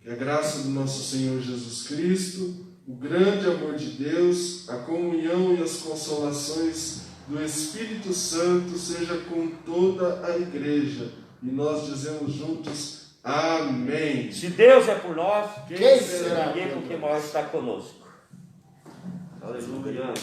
Que a graça do nosso Senhor Jesus Cristo, o grande amor de Deus, a comunhão e as consolações do Espírito Santo seja com toda a igreja. E nós dizemos juntos, amém. Se Deus é por nós, Quem será? ninguém porque nós está conosco. Aleluia.